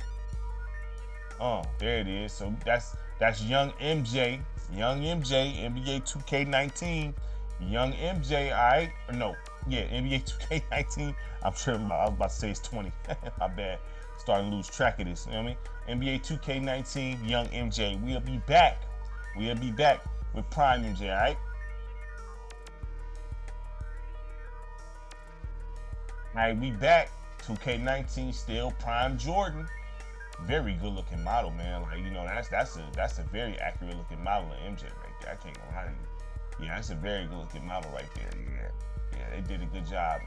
Speaker 1: There it is. So that's young MJ. Young MJ, NBA 2K19. Young MJ, all right? Or no, yeah, NBA 2K19. I'm sure I was about to say it's 20. My bad. Starting to lose track of this. You know what I mean? NBA 2K19, Young MJ. We'll be back. We'll be back with Prime MJ, all right? All right, we back. 2K19 still Prime Jordan. Very good looking model, man. Like, you know, that's a very accurate looking model of MJ right there. I can't go lie to you. Yeah, that's a very good looking model right there. Yeah, they did a good job.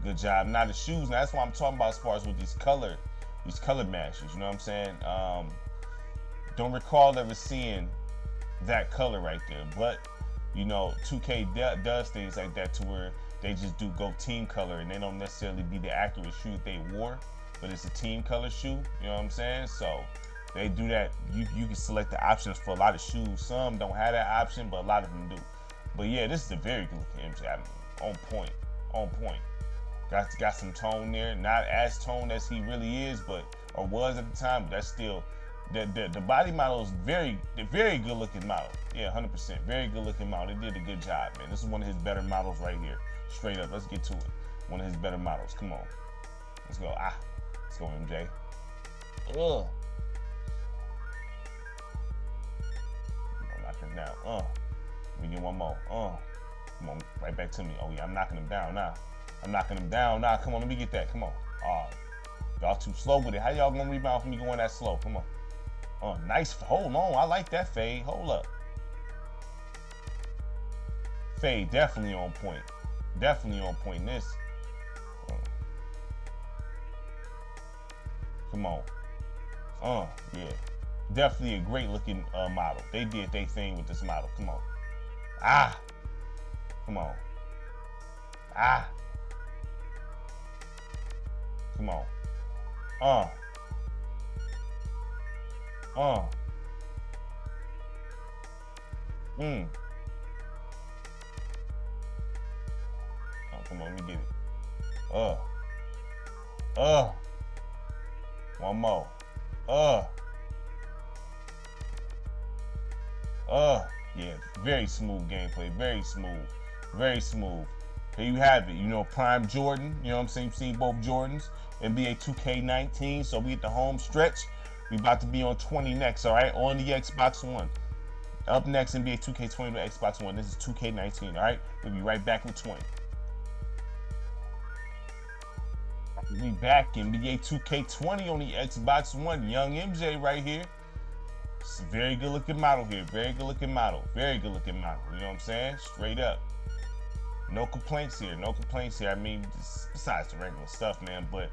Speaker 1: Good job. Now the shoes. Now that's what I'm talking about as far as with these color matches. You know what I'm saying? Don't recall ever seeing that color right there, but you know, 2K does things like that to where they just do go team color, and they don't necessarily be the accurate shoe that they wore, but it's a team color shoe. You know what I'm saying? So they do that. You can select the options for a lot of shoes. Some don't have that option, but a lot of them do. But yeah, this is a very good looking MJ. I mean, on point, on point. Got some tone there. Not as toned as he really is, but or was at the time. But that's still the body model is very good looking model. Yeah, 100%. Very good looking model. They did a good job, man. This is one of his better models right here. Straight up. Let's get to it. One of his better models. Come on. Let's go. Let's go, MJ. Ugh. Knock him down. Let me get one more. Come on, right back to me. Oh yeah, I'm knocking him down now. I'm knocking him down now. Come on, let me get that. Come on. Y'all too slow with it. How y'all gonna rebound from me going that slow? Come on. Nice. Hold on. I like that fade. Hold up. Fade definitely on point. Definitely on point in this. Come on. Yeah. Definitely a great looking model. They did their thing with this model. Come on. Come on. Come on. Oh, come on, let me get it. One more. Yeah, very smooth gameplay, very smooth, very smooth. Here you have it, you know, Prime Jordan, you know what I'm saying? You've seen both Jordans, NBA 2K19, so we at the home stretch. We about to be on 20 next, all right, on the Xbox One. Up next, NBA 2K20 on the Xbox One. This is 2K19, all right? We'll be right back with 20. We back, NBA 2K20 on the Xbox One. Young MJ right here. It's a very good looking model here. Very good looking model. Very good looking model. You know what I'm saying? Straight up. No complaints here. No complaints here. I mean, besides the regular stuff, man. But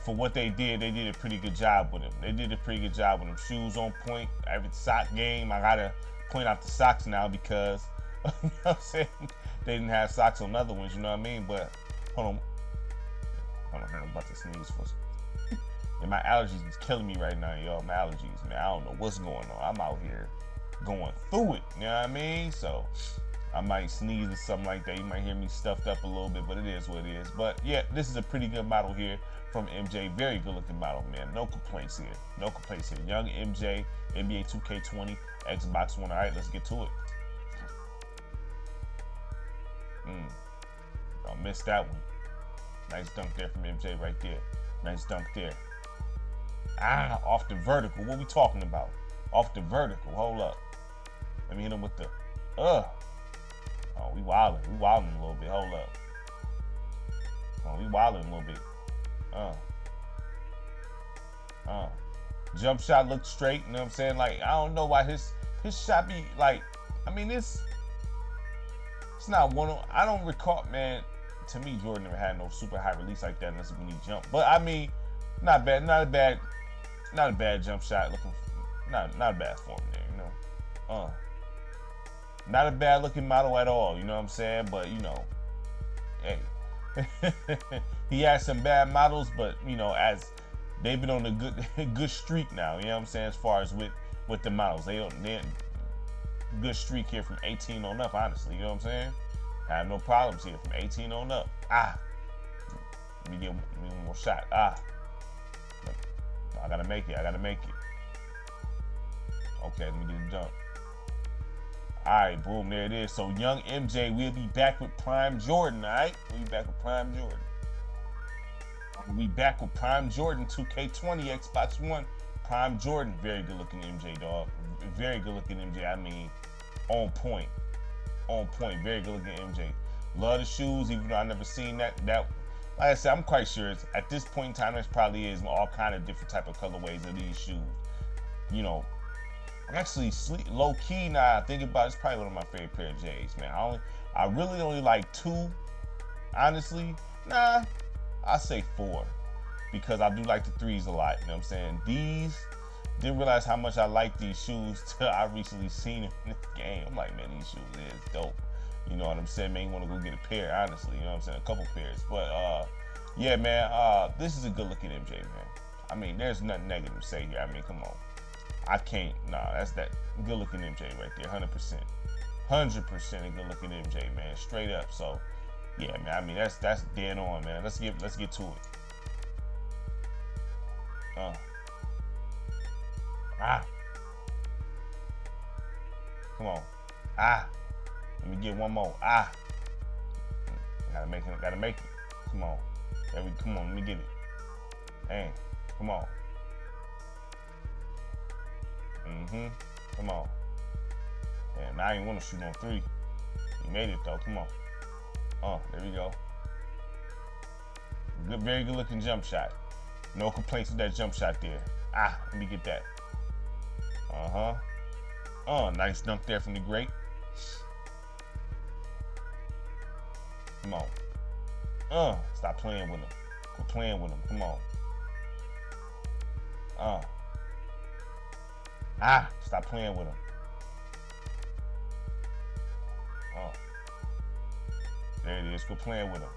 Speaker 1: for what they did a pretty good job with him. They did a pretty good job with him. Shoes on point. Every sock game, I gotta point out the socks now because you know what I'm saying? They didn't have socks on other ones. You know what I mean? But hold on, I'm about to sneeze for. And my allergies is killing me right now, y'all. My allergies, man. I don't know what's going on. I'm out here going through it. You know what I mean? So I might sneeze or something like that. You might hear me stuffed up a little bit, but it is what it is. But yeah, this is a pretty good model here from MJ. Very good looking model, man. No complaints here. No complaints here. Young MJ, NBA 2K20, Xbox One. All right, let's get to it. Don't miss that one. Nice dunk there from MJ right there. Nice dunk there. Off the vertical. What we talking about? Off the vertical. Hold up. Let me hit him with the Oh, we wildin'. We wildin' a little bit. Hold up. We wildin' a little bit. Jump shot looked straight, you know what I'm saying? Like, I don't know why his shot be like, I mean, it's not one of, I don't recall, man. To me, Jordan never had no super high release like that unless when he jumped. But I mean, not a bad jump shot. Not a bad form there, you know. Not a bad looking model at all, you know what I'm saying? But you know, hey, he had some bad models, but you know, as they've been on a good streak now, you know what I'm saying? As far as with the models, they good streak here from 18 on up. Honestly, you know what I'm saying? Have no problems here from 18 on up. Let me get one more shot. I gotta make it. Okay, let me get a dunk. All right, boom, there it is. So young MJ, we'll be back with Prime Jordan. All right, we'll be back with Prime Jordan. We back with Prime Jordan, 2K20, Xbox One. Prime Jordan, very good looking MJ, dog. Very good looking MJ. I mean, on point, on point. Very good looking MJ. Love the shoes, even though I never seen that. Like I said, I'm quite sure it's, at this point in time, there's probably is all kind of different type of colorways of these shoes. You know, actually, low key now I think about it, it's probably one of my favorite pair of J's, man. I really only like two, honestly. Nah, I say four, because I do like the threes a lot. You know what I'm saying? These, didn't realize how much I like these shoes till I recently seen them in this game. I'm like, man, these shoes is dope. You know what I'm saying, man? You want to go get a pair, honestly. You know what I'm saying? A couple pairs. But, yeah, man, this is a good-looking MJ, man. I mean, there's nothing negative to say here. I mean, come on. I can't. Nah, that's that good-looking MJ right there, 100%. 100% a good-looking MJ, man. Straight up. So, yeah, man, I mean, that's dead on, man. Let's get to it. Come on. Let me get one more. Gotta make it. Come on. Come on, let me get it. Dang. Come on. Come on. Damn, now I ain't wanna shoot on three. You made it though. Come on. There we go. Good, very good looking jump shot. No complaints with that jump shot there. Let me get that. Nice dunk there from the great. Come on. Stop playing with him. Quit playing with him. Come on. Stop playing with him. There it is. Quit playing with him.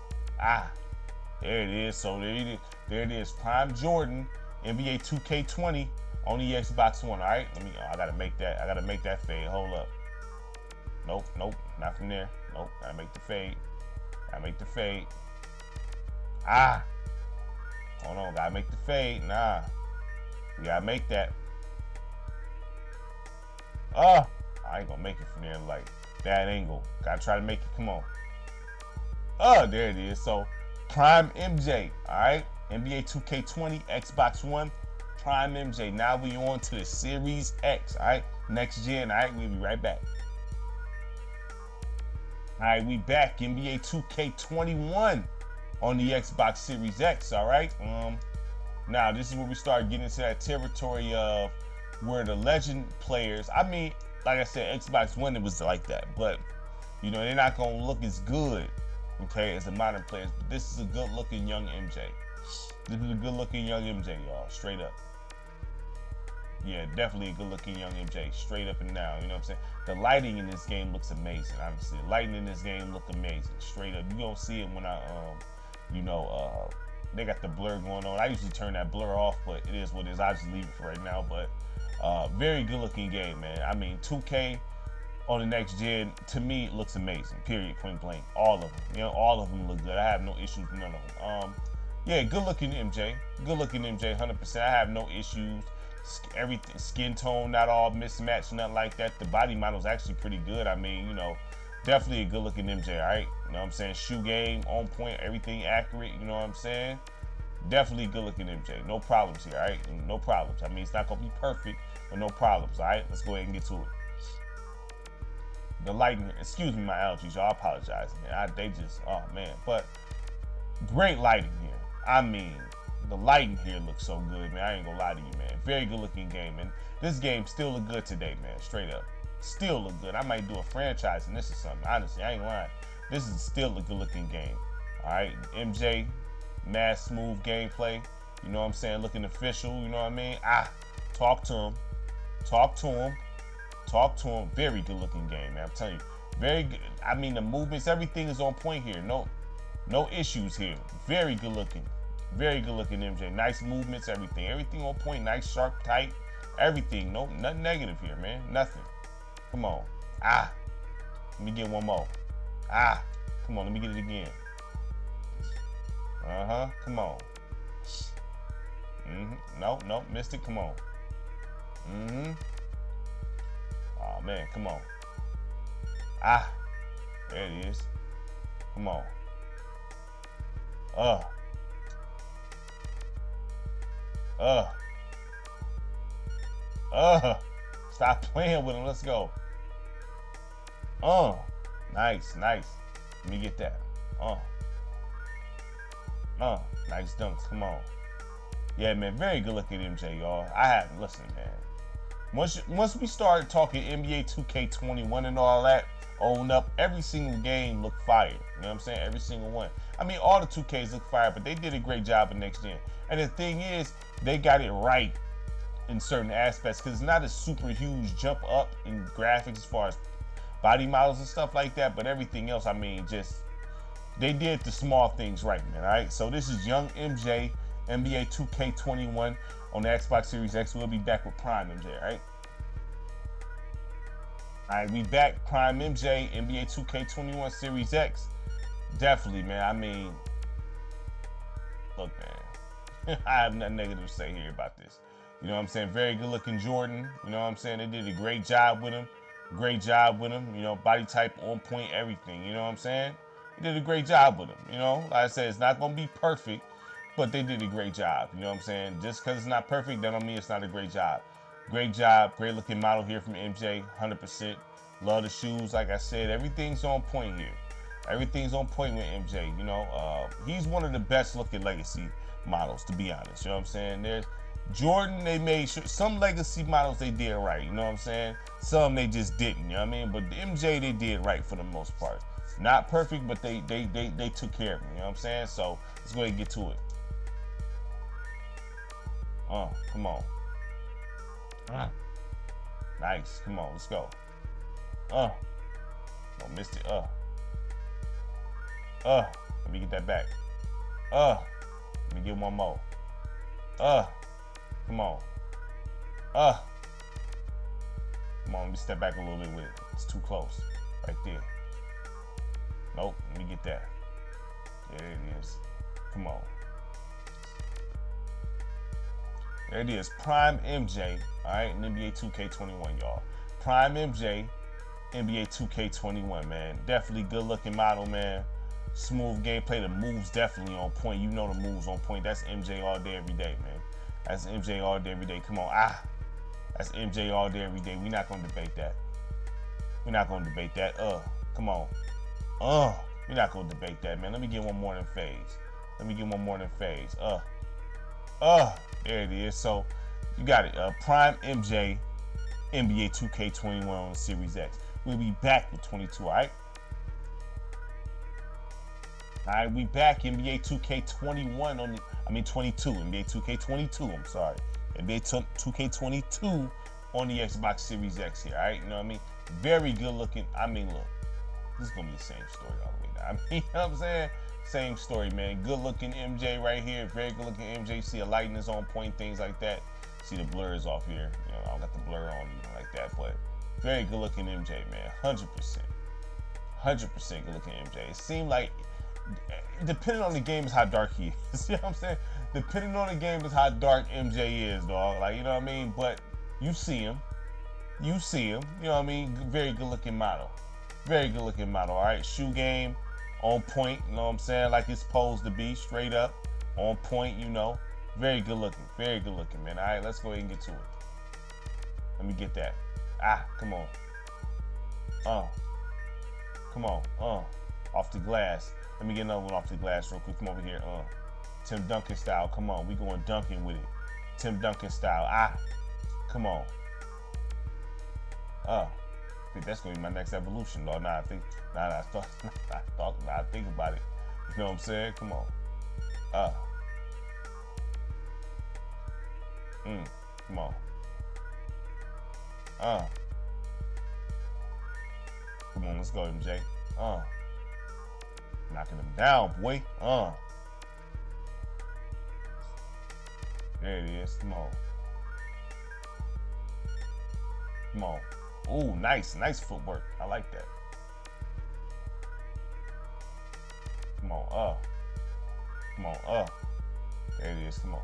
Speaker 1: There it is. So there it is. Prime Jordan, NBA 2K20 on the Xbox One. All right. I gotta make that fade. Hold up. Nope. Not from there. Nope. Gotta make the fade. Hold on. Gotta make the fade. Nah. We gotta make that. I ain't gonna make it from there like that angle. Gotta try to make it. Come on. There it is. So Prime MJ. All right. NBA 2K20, Xbox One. Prime MJ. Now we on to the Series X. All right. Next gen. All right. We'll be right back. All right. We back. NBA 2K21 on the Xbox Series X. All right. Now this is where we start getting into that territory of where the legend players. I mean, like I said, Xbox One, it was like that, but you know they're not gonna look as good, okay, as the modern players. But this is a good-looking young MJ. This is a good-looking young MJ, y'all. Straight up. Yeah, definitely a good-looking young MJ. Straight up and down. You know what I'm saying? The lighting in this game looks amazing. Honestly, the lighting in this game look amazing. Straight up. You gonna see it when they got the blur going on. I usually turn that blur off, but it is what it is. I just leave it for right now. But very good looking game, man. I mean, 2K on the next gen, to me, it looks amazing. Period, point blank. All of them. You know, all of them look good. I have no issues with none of them. Yeah, good looking MJ. Good looking MJ, 100%. I have no issues. Everything, skin tone, not all mismatched, nothing like that. The body model's actually pretty good. I mean, you know, definitely a good looking MJ, all right? You know what I'm saying? Shoe game, on point, everything accurate, you know what I'm saying? Definitely good looking MJ. No problems here, all right? No problems. I mean, it's not going to be perfect, but no problems, all right? Let's go ahead and get to it. The lighting, excuse me, my allergies, y'all. I apologize, man. They just, oh, man. But great lighting here. I mean, the lighting here looks so good, man. I ain't going to lie to you, man. Very good looking game, and this game still look good today, man. Straight up. Still look good. I might do a franchise in this or something. Honestly, I ain't lying. This is still a good looking game. All right, MJ, mad smooth gameplay. You know what I'm saying? Looking official. You know what I mean? Talk to him. Talk to him. Talk to him. Very good looking game, man. I'm telling you, very good. I mean, the movements, everything is on point here. No issues here. Very good looking. Very good looking MJ. Nice movements, everything. Everything on point. Nice, sharp, tight. Everything. Nothing negative here, man. Nothing. Come on. Let me get one more. Come on, let me get it again. Come on. No, missed it. Come on. Oh man, come on. Ah, there it is. Come on. Uh. Stop playing with him. Let's go. Nice, nice. Let me get that. Nice dunks. Come on. Yeah, man. Very good looking MJ, y'all. Listen, man. Once we started talking NBA 2K21 and all that, own up, every single game looked fire. You know what I'm saying? Every single one. I mean, all the 2Ks look fire, but they did a great job in next gen. And the thing is, they got it right in certain aspects because it's not a super huge jump up in graphics as far as body models and stuff like that, but everything else, I mean, just they did the small things right, man. All right, so this is Young MJ, NBA 2K21 on the Xbox Series X. We'll be back with Prime MJ, all right? All right, we back. Prime MJ, NBA 2K21 Series X. Definitely, man. I mean, look, man. I have nothing negative to say here about this. You know what I'm saying? Very good looking Jordan. You know what I'm saying? They did a great job with him. Great job with him. You know, body type on point, everything. You know what I'm saying? They did a great job with him. You know, like I said, it's not going to be perfect, but they did a great job. You know what I'm saying? Just because it's not perfect, that don't mean it's not a great job. Great job. Great looking model here from MJ. 100%. Love the shoes. Like I said, everything's on point here. Everything's on point with MJ. You know, he's one of the best looking legacy models, to be honest. You know what I'm saying? There's Jordan, they made sure some legacy models they did right, you know what I'm saying? Some they just didn't, you know what I mean? But the MJ they did right for the most part. Not perfect, but they took care of him, you know what I'm saying? So let's go ahead and get to it. Come on. Nice, come on, let's go. Missed it. Let me get that back. Let me get one more. Come on. Come on, let me step back a little bit with it. It's too close. Right there. Nope, let me get that. There it is. Come on. There it is. Prime MJ. Alright, in NBA 2K21, y'all. Prime MJ, NBA 2K21, man. Definitely good looking model, man. Smooth gameplay. The moves definitely on point. You know the moves on point. That's MJ all day, every day, man. That's MJ all day, every day. Come on. That's MJ all day, every day. We're not going to debate that. We're not going to debate that. Come on. We're not going to debate that, man. Let me get one more than phase. There it is. So, you got it. Prime MJ, NBA 2K21 on the Series X. We'll be back with 22, all right? All right, we back. NBA 2K21 on the, 22. NBA 2K22, I'm sorry. NBA 2K22 on the Xbox Series X here, all right? You know what I mean? Very good looking. I mean, look, this is going to be the same story all the way down. You know what I'm saying? Same story, man. Good looking MJ right here. Very good looking MJ. See the lighting is on point, things like that. See the blur is off here. You know, I don't got the blur on, like that, but very good looking MJ, man. 100%. 100% good looking MJ. It seemed like, depending on the game, is how dark he is. You know what I'm saying? Depending on the game is how dark MJ is, dog. Like, you know what I mean? But you see him. You know what I mean? Very good looking model. Very good looking model, all right? Shoe game, on point, you know what I'm saying? Like it's supposed to be, straight up, on point, you know. Very good looking, man. All right, let's go ahead and get to it. Let me get that. Come on. Come on, off the glass. Let me get another one off the glass real quick. Come over here, Tim Duncan style. Come on, we going dunking with it. Tim Duncan style. Come on. I think that's gonna be my next evolution, though. I think about it. You know what I'm saying? Come on. Come on. Come on, let's go, MJ. Knocking him down, boy. There it is. Come on. Come on. Ooh, nice footwork. I like that. Come on, Come on, There it is. Come on.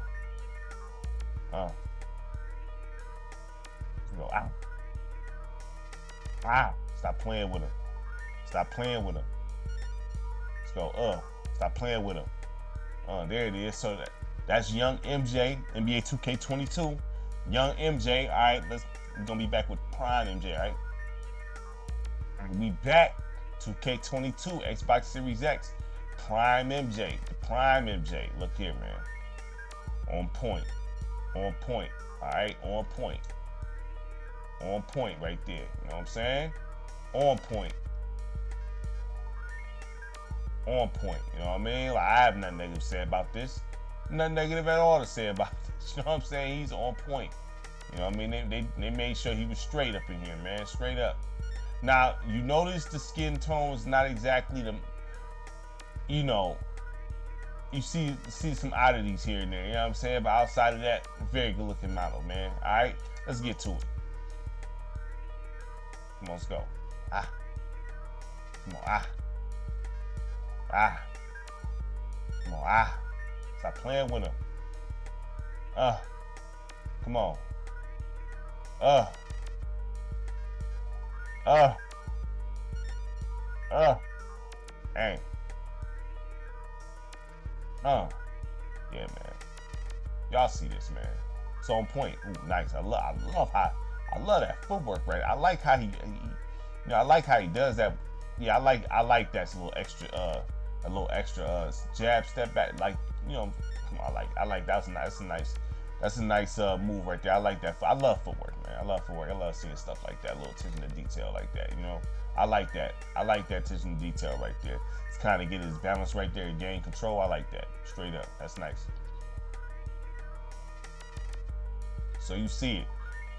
Speaker 1: Let's go. Stop playing with him. Stop playing with him. Let's go. Stop playing with him. There it is. So that's young MJ, NBA 2K22. Young MJ. All right, we're gonna be back with Prime MJ. All right. And we back. 2K22, Xbox Series X, Prime MJ, the Prime MJ. Look here, man. On point. On point. All right, on point. On point right there. You know what I'm saying? On point. On point. You know what I mean? Like, I have nothing negative to say about this. Nothing negative at all to say about this. You know what I'm saying? He's on point. You know what I mean? They made sure he was straight up in here, man. Straight up. Now, you notice the skin tone is not exactly the, you know, you see some oddities here and there, you know what I'm saying? But outside of that, very good looking model, man. All right, let's get to it. Come on, let's go. Ah. Come on, ah. Ah. Come on, ah. Stop playing with him. Come on. Hey. Yeah, man. Y'all see this, man. It's on point. Ooh, nice. I love that footwork, right? I like how he I like how he does that. Yeah, I like that little extra jab step back. Like, you know, come on, I like that's a nice move right there. I like that. I love footwork, man. I love footwork. I love seeing stuff like that, a little attention to detail like that, you know. I like that. I like that attention to detail right there. It's kind of get his balance right there, gain control. I like that. Straight up. That's nice. So you see it.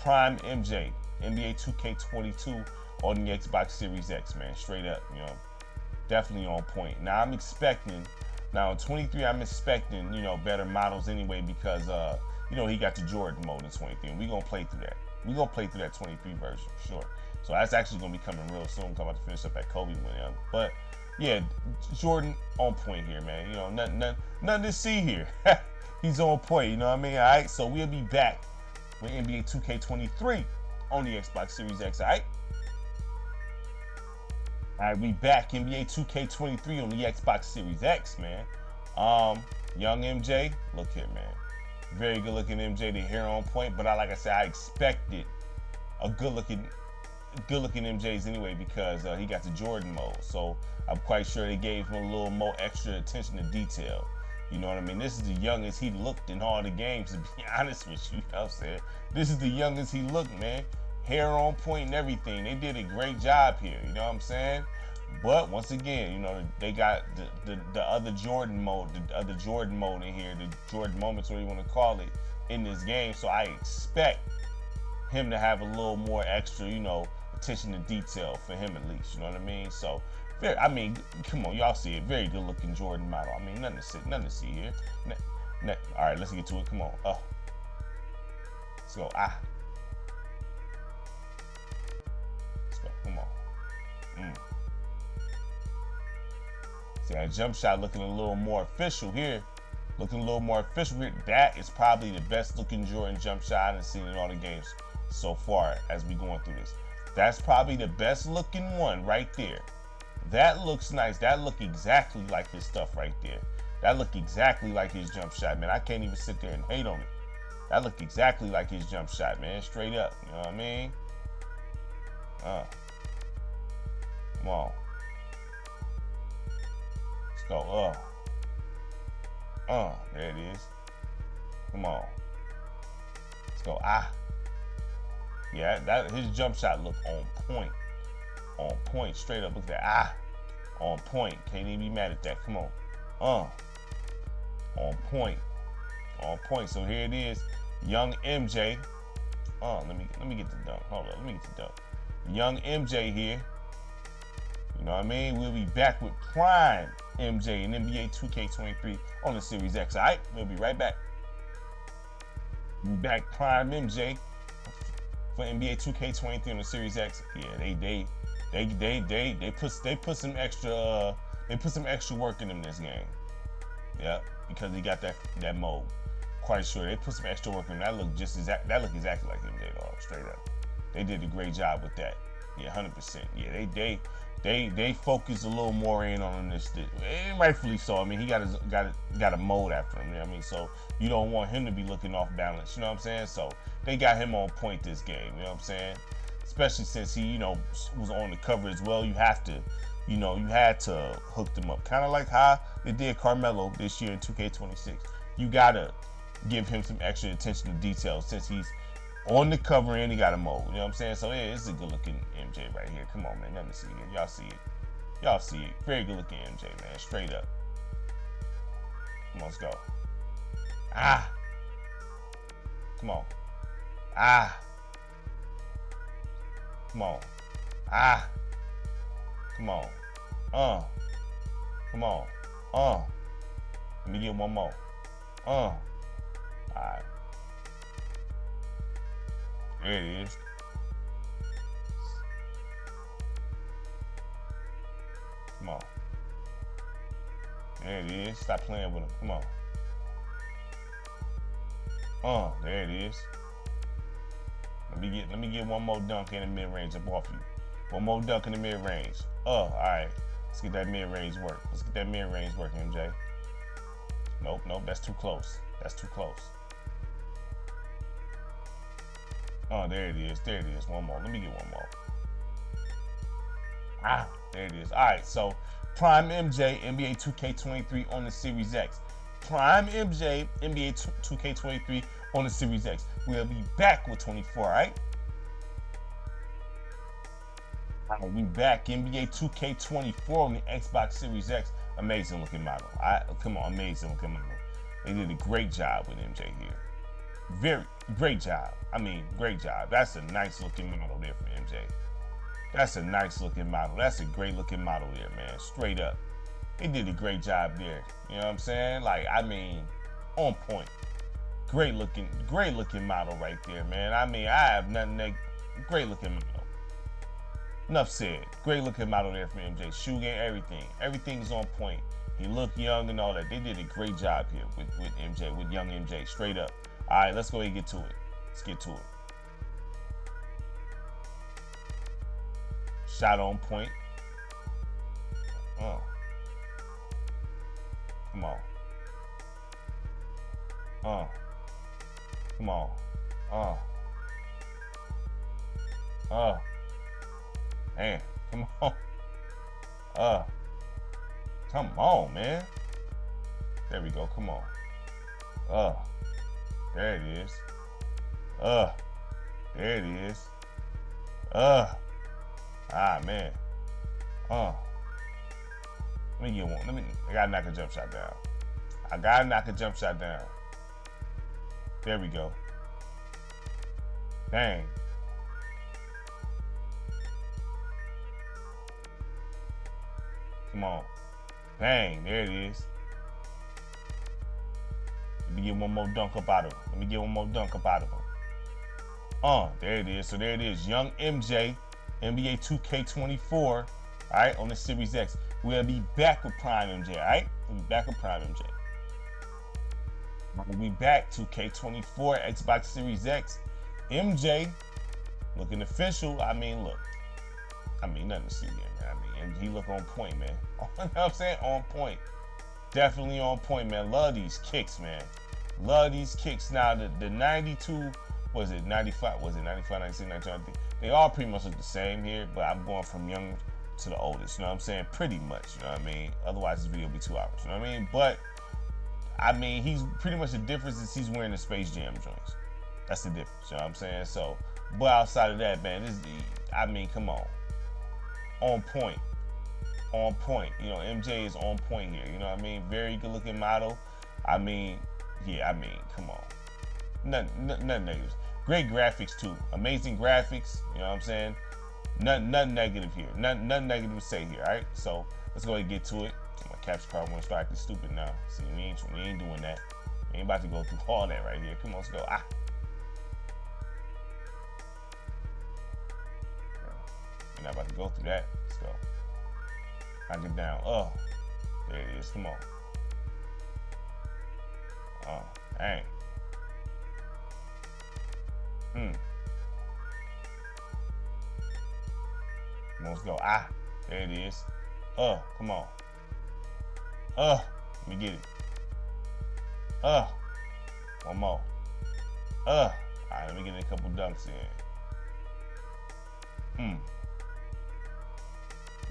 Speaker 1: Prime MJ, NBA 2K22 on the Xbox Series X, man. Straight up, you know. Definitely on point. Now in 23, I'm expecting, you know, better models anyway because, you know, he got the Jordan mode in 23, and we're going to play through that. We're going to play through that 23 version for sure. So that's actually going to be coming real soon. I'm about to finish up that Kobe with him. But, yeah, Jordan on point here, man. You know, nothing to see here. He's on point, you know what I mean? All right, so we'll be back with NBA 2K23 on the Xbox Series X, all right? All right, we back. NBA 2K23 on the Xbox Series X, man. Young MJ, look here, man. Very good looking MJ. The hair on point, but like I said, I expected a good looking MJs anyway because he got the Jordan mode. So I'm quite sure they gave him a little more extra attention to detail. You know what I mean? This is the youngest he looked in all the games, to be honest with you. You know what I'm saying? This is the youngest he looked, man. Hair on point and everything. They did a great job here. You know what I'm saying? But once again, you know, they got the other Jordan mode, in here, the Jordan moments, whatever you want to call it, in this game. So I expect him to have a little more extra, you know, attention to detail for him at least. You know what I mean? So, I mean, come on, y'all see it. Very good looking Jordan model. I mean, nothing to see here. All right, let's get to it. Come on. Let's go. Let's go. Come on. See, that jump shot looking a little more official here. That is probably the best looking Jordan jump shot I've seen in all the games so far as we going through this. That's probably the best looking one right there. That looks nice. That look exactly like his stuff right there. That look exactly like his jump shot, man. I can't even sit there and hate on it. That look exactly like his jump shot, man. Straight up. You know what I mean? Come on. Let's go. There it is. Come on. Let's go. Yeah, that his jump shot looked on point. On point, straight up. Look at that. On point. Can't even be mad at that. Come on. On point. On point. So here it is. Young MJ. Let me get the dunk. Hold on. Let me get the dunk. Young MJ here. You know what I mean? We'll be back with Prime MJ and NBA 2K23 on the Series X. All right? We'll be right back. We'll be back Prime MJ for NBA 2K23 on the Series X. Yeah, they put some extra work in him this game. Yeah, because he got that mode. Quite sure they put some extra work in him. That looked exactly like MJ, dog. Straight up, they did a great job with that. Yeah, 100%. Yeah, they focus a little more in on this, and rightfully so. I mean, he got a mold after him. You know what I mean? So you don't want him to be looking off balance. You know what I'm saying? So they got him on point this game. You know what I'm saying? Especially since he, was on the cover as well. You have to, you had to hook them up, kind of like how they did Carmelo this year in 2K26. You gotta give him some extra attention to detail since he's on the cover and he got a mold. You know what I'm saying? So yeah, it's a good looking MJ right here. Come on, man. Nothing to see here. Y'all see it. Y'all see it. Very good looking MJ, man. Straight up. Come on, let's go. Ah. Come on. Ah. Come on. Ah. Come on. Come on. Let me get one more. Alright. There it is. Come on. There it is. Stop playing with him. Come on. There it is. Let me get one more dunk in the mid range up off you. One more dunk in the mid range. Alright. Let's get that mid range work. Let's get that mid range working, MJ. Nope, that's too close. That's too close. There it is. There it is. One more. Let me get one more. There it is. All right, so Prime MJ, NBA 2K23 on the Series X. Prime MJ, NBA 2K23 on the Series X. We'll be back with 24, all right? We back. NBA 2K24 on the Xbox Series X. Amazing looking model. Come on, amazing looking model. They did a great job with MJ here. Very great job. I mean, great job. That's a nice looking model there for MJ. That's a nice looking model. That's a great looking model there, man. Straight up. They did a great job there. You know what I'm saying? Like, I mean, on point. Great looking model right there, man. I mean, I have nothing that great looking model. Enough said. Great looking model there for MJ. Shoe game, everything. Everything's on point. He looked young and all that. They did a great job here with MJ, with young MJ. Straight up. All right, let's go ahead and get to it. Let's get to it. Shot on point. Come on. Come on. Man, come on. Come on, man. There we go. Come on. There it is. There it is. Man. Let me get one. I gotta knock a jump shot down. I gotta knock a jump shot down. There we go. Dang. Come on. Bang. There it is. Let me get one more dunk up out of him. Let me get one more dunk up out of him. There it is. So there it is. Young MJ, NBA 2K24, all right, on the Series X. We'll be back with Prime MJ, all right? We'll be back with Prime MJ. We'll be back 2K24, Xbox Series X. MJ, looking official. I mean, look. I mean, nothing to see here, man. I mean, he look on point, man. You know what I'm saying? On point. Definitely on point, man. Love these kicks, man. Love these kicks. Now, the 92, was it 95? Was it 95, 96, 97? They all pretty much look the same here, but I'm going from young to the oldest. You know what I'm saying? Pretty much, you know what I mean? Otherwise, this video will be 2 hours. You know what I mean? But, I mean, he's pretty much the difference is he's wearing the Space Jam joints. That's the difference. You know what I'm saying? So, but outside of that, man, I mean, come on. On point. On point. You know, MJ is on point here. You know what I mean? Very good looking model. I mean, yeah, I mean, come on. Nothing negatives. Great graphics too. Amazing graphics. You know what I'm saying? Nothing negative here. Nothing negative to say here. All right. So let's go ahead and get to it. My capture card won't start acting stupid now. See, we ain't doing that. We ain't about to go through all that right here. Come on, let's go. We're not about to go through that. Let's go. Knock it down. There it is. Come on. Dang. Let's go. There it is. Come on. Let me get it. One more. All right, let me get a couple dunks in.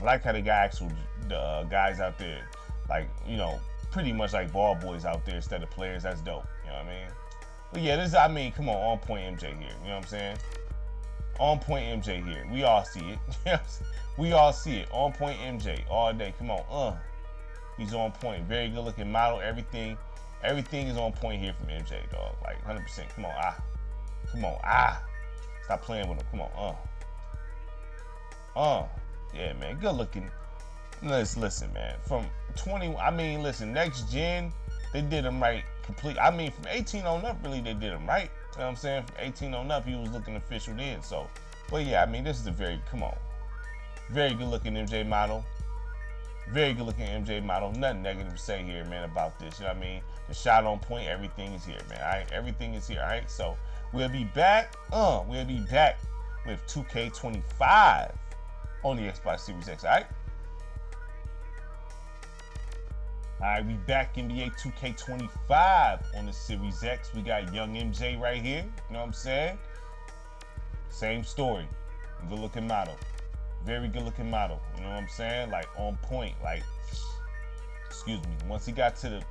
Speaker 1: I like how they got the guys out there, like, you know, pretty much like ball boys out there instead of players. That's dope. You know what I mean? But yeah, come on point MJ here. You know what I'm saying? On point MJ here. We all see it. We all see it. On point MJ all day. Come on. He's on point. Very good looking model. Everything is on point here from MJ, dog. Like 100%. Come on. Come on. Stop playing with him. Come on. Yeah, man. Good looking. Listen, man. From 20, listen, next gen, they did him right complete. From 18 on up, really, they did him right. You know what I'm saying? From 18 on up, he was looking official then. So, but yeah, this is a very good looking MJ model. Very good looking MJ model. Nothing negative to say here, man, about this. You know what I mean? The shot on point, everything is here, man. All right, everything is here. All right, so we'll be back. We'll be back with 2K25 on the Xbox Series X. All right. All right, we back NBA 2K25 on the Series X. We got young MJ right here. You know what I'm saying? Same story. Good looking model. Very good looking model. You know what I'm saying? Like on point. Like, excuse me. Once he got to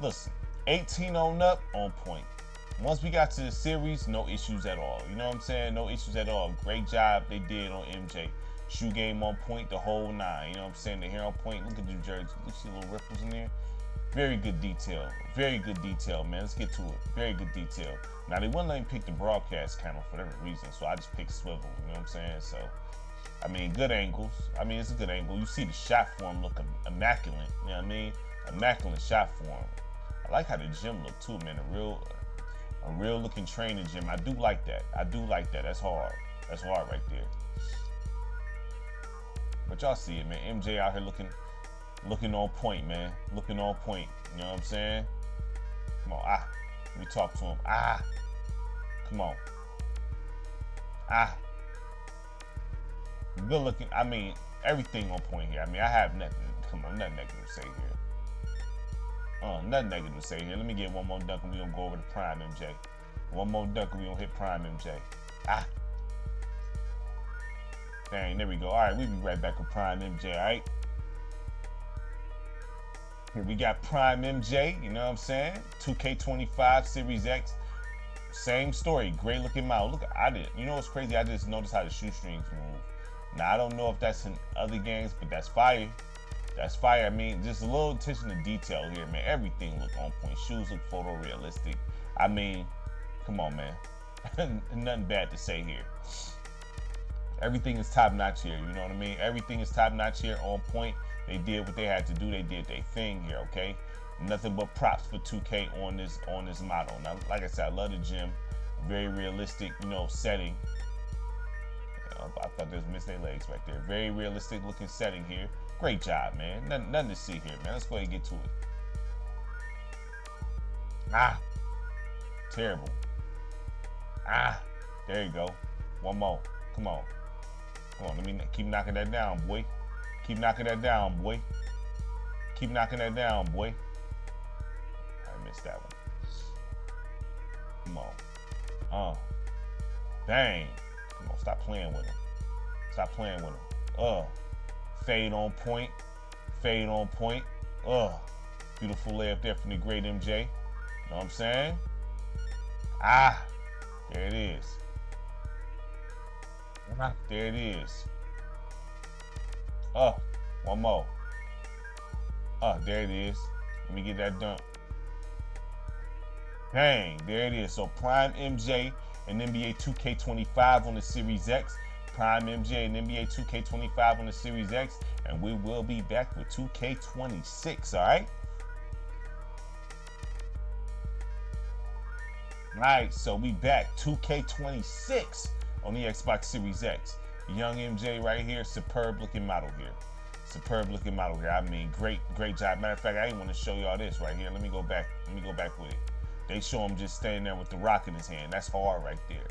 Speaker 1: listen, 18 on up, on point. Once we got to the series, no issues at all. You know what I'm saying? No issues at all. Great job they did on MJ. Shoe game on point, the whole nine. You know what I'm saying? The hair on point. Look at the jersey. Look, see the little ripples in there. Very good detail. Very good detail, man. Let's get to it. Very good detail. Now, they wouldn't let me pick the broadcast camera for whatever reason, so I just picked swivel. You know what I'm saying? So, good angles. It's a good angle. You see the shot form look immaculate. You know what I mean? Immaculate shot form. I like how the gym look too, man. A real looking training gym. I do like that. That's hard. That's hard right there. But y'all see it, man. MJ out here looking on point, man. Looking on point. You know what I'm saying? Come on. Let me talk to him. Come on. Good looking. Everything on point here. I have nothing. Come on, nothing negative to say here. Nothing negative to say here. Let me get one more dunk and we're gonna go over to Prime MJ. One more dunk and we're gonna hit Prime MJ. Dang, there we go. All right, we'll be right back with Prime MJ, all right? Here we got Prime MJ, you know what I'm saying? 2K25 Series X. Same story, great looking model. Look, you know what's crazy? I just noticed how the shoestrings move. Now, I don't know if that's in other games, but that's fire. That's fire. Just a little attention to detail here, man. Everything look on point. Shoes look photorealistic. Come on, man. Nothing bad to say here. Everything is top notch here. You know what I mean? Everything is top notch here, on point. They did what they had to do. They did their thing here, okay? Nothing but props for 2K on this model. Now, like I said, I love the gym. Very realistic, setting. I thought they was missing their legs right there. Very realistic looking setting here. Great job, man. Nothing to see here, man. Let's go ahead and get to it. Terrible. There you go. One more. Come on. Let me keep knocking that down, boy. Keep knocking that down, boy. Keep knocking that down, boy. I missed that one. Come on. Dang. Come on, stop playing with him. Stop playing with him. Fade on point. Fade on point. Beautiful layup there from the great MJ. You know what I'm saying? There it is. There it is. One more. There it is. Let me get that dunk. Dang, there it is. So Prime MJ and NBA 2K25 on the Series X. Prime MJ and NBA 2K25 on the Series X. And we will be back with 2K26, all right? All right, so we back. 2K26 on the Xbox Series X. Young MJ right here. Superb looking model here. Superb looking model here. Great job. Matter of fact, I didn't want to show y'all this right here. Let me go back with it. They show him just standing there with the rock in his hand. That's hard right there.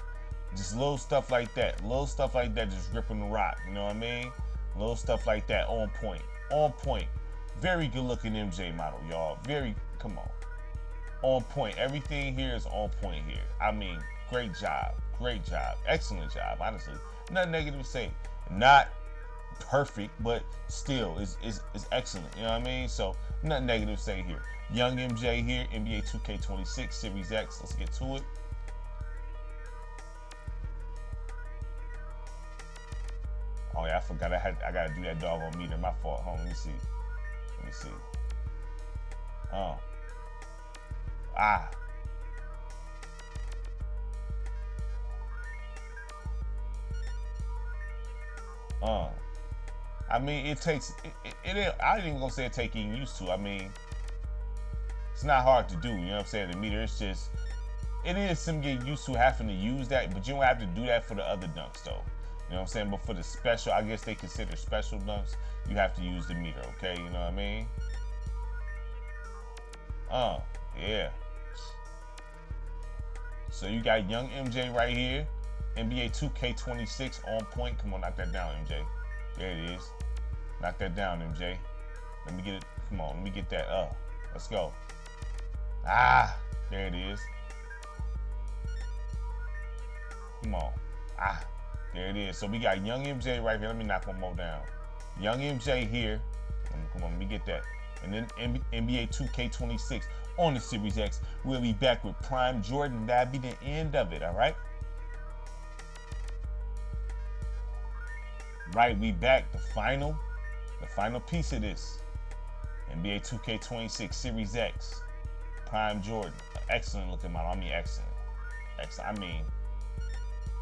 Speaker 1: Just little stuff like that. Little stuff like that, just ripping the rock. You know what I mean? Little stuff like that, on point. On point. Very good looking MJ model, y'all. Come on point. Everything here is on point here. I mean, great job. Great job. Excellent job, honestly. Nothing negative to say. Not perfect, but still is excellent. You know what I mean? So nothing negative to say here. Young MJ here, NBA 2K26 Series X. Let's get to it. Oh yeah, I forgot I gotta do that doggone meter. My fault. Hold on, let me see. Oh. Ah. I mean, it takes I ain't even gonna say it taking used to. I mean, it's not hard to do. You know what I'm saying? The meter, it's just it is some getting used to having to use that, but you don't have to do that for the other dunks though. You know what I'm saying? But for the special, I guess they consider special dunks, you have to use the meter, okay? You know what I mean? Yeah. So you got young MJ right here. NBA 2K26 on point. Come on, knock that down, MJ. There it is. Knock that down, MJ. Let me get it. Come on, let me get that up. Let's go. Ah, there it is. Come on. Ah. There it is. So we got young MJ right here. Let me knock one more down. Young MJ here. Come on, let me get that. And then NBA 2K26 on the Series X. We'll be back with Prime Jordan. That'll be the end of it, all right? Right, we back. The final piece of this. NBA 2K26 Series X. Prime Jordan. Excellent looking model. I mean, excellent.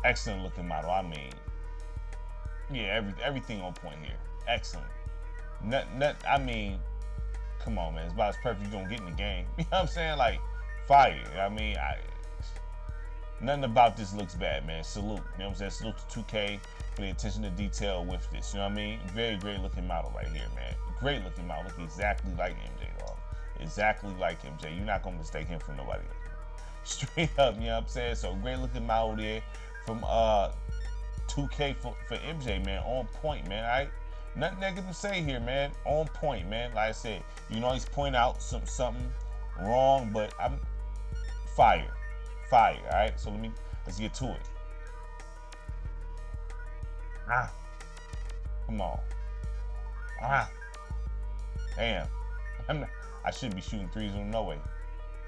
Speaker 1: Excellent looking model. I mean, yeah, everything on point here. Excellent. I mean, come on, man. It's about as perfect you're gonna get in the game. You know what I'm saying? Like, fire. I mean, nothing about this looks bad, man. Salute. You know what I'm saying? Salute to 2K for the attention to detail with this. You know what I mean? Very great looking model right here, man. Great looking model. Look exactly like MJ, dog. Exactly like MJ. You're not gonna mistake him for nobody else. Straight up, you know what I'm saying? So great looking model there from 2K for MJ, man. On point, man. All right, nothing negative to say here, man. On point, man. Like I said, you can always point out something wrong, but I'm fire. All right, so let's get to it. Come on. Damn. I should be shooting threes on no way.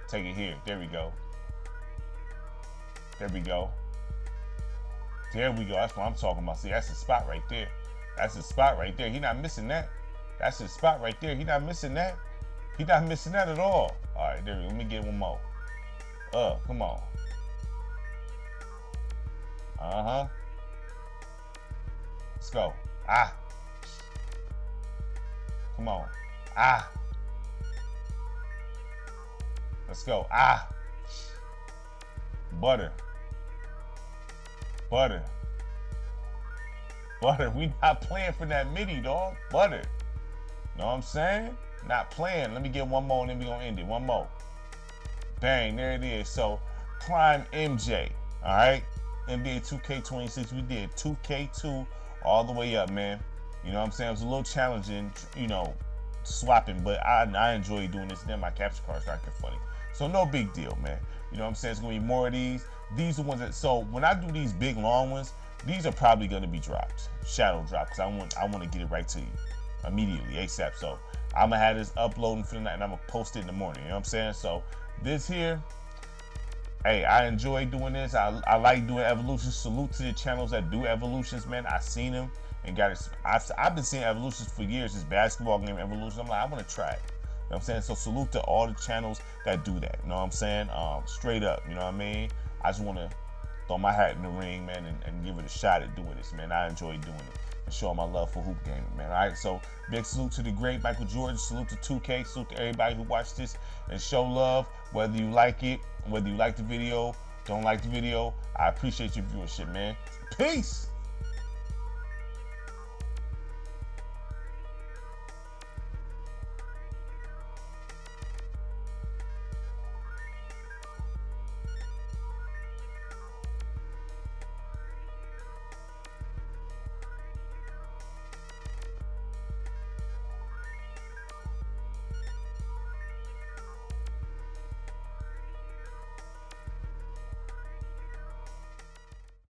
Speaker 1: Take it here. There we go. There we go. That's what I'm talking about. See, that's the spot right there. He's not missing that. That's his spot right there. He's not missing that. He's not missing that at all. All right, there we go. Let me get one more. Come on. Let's go. Come on. Let's go. Butter. We not playing for that midi, dog. Butter. Know what I'm saying? Not playing. Let me get one more and then we gonna end it. One more. Bang, there it is. So, Prime MJ. All right? NBA 2K26. We did 2K2 all the way up, man. You know what I'm saying? It was a little challenging, you know, swapping, but I enjoy doing this. Then my capture cards start getting funny. So no big deal, man. You know what I'm saying? It's gonna be more of these. These are ones that, so when I do these big long ones, these are probably gonna be dropped, shadow dropped, because I want to get it right to you immediately, ASAP. So I'm gonna have this uploading for the night and I'm gonna post it in the morning. You know what I'm saying? So this here, hey, I enjoy doing this. I like doing evolutions. Salute to the channels that do evolutions, man. I seen them and got it. I've been seeing evolutions for years. This basketball game evolution. I'm like, I want to try it. You know what I'm saying? So salute to all the channels that do that. You know what I'm saying? Straight up. You know what I mean? I just want to throw my hat in the ring, man, and give it a shot at doing this, man. I enjoy doing it and showing my love for hoop gaming, man. All right, so big salute to the great Michael Jordan. Salute to 2K. Salute to everybody who watched this and show love, whether you like it, whether you like the video, don't like the video. I appreciate your viewership, man. Peace.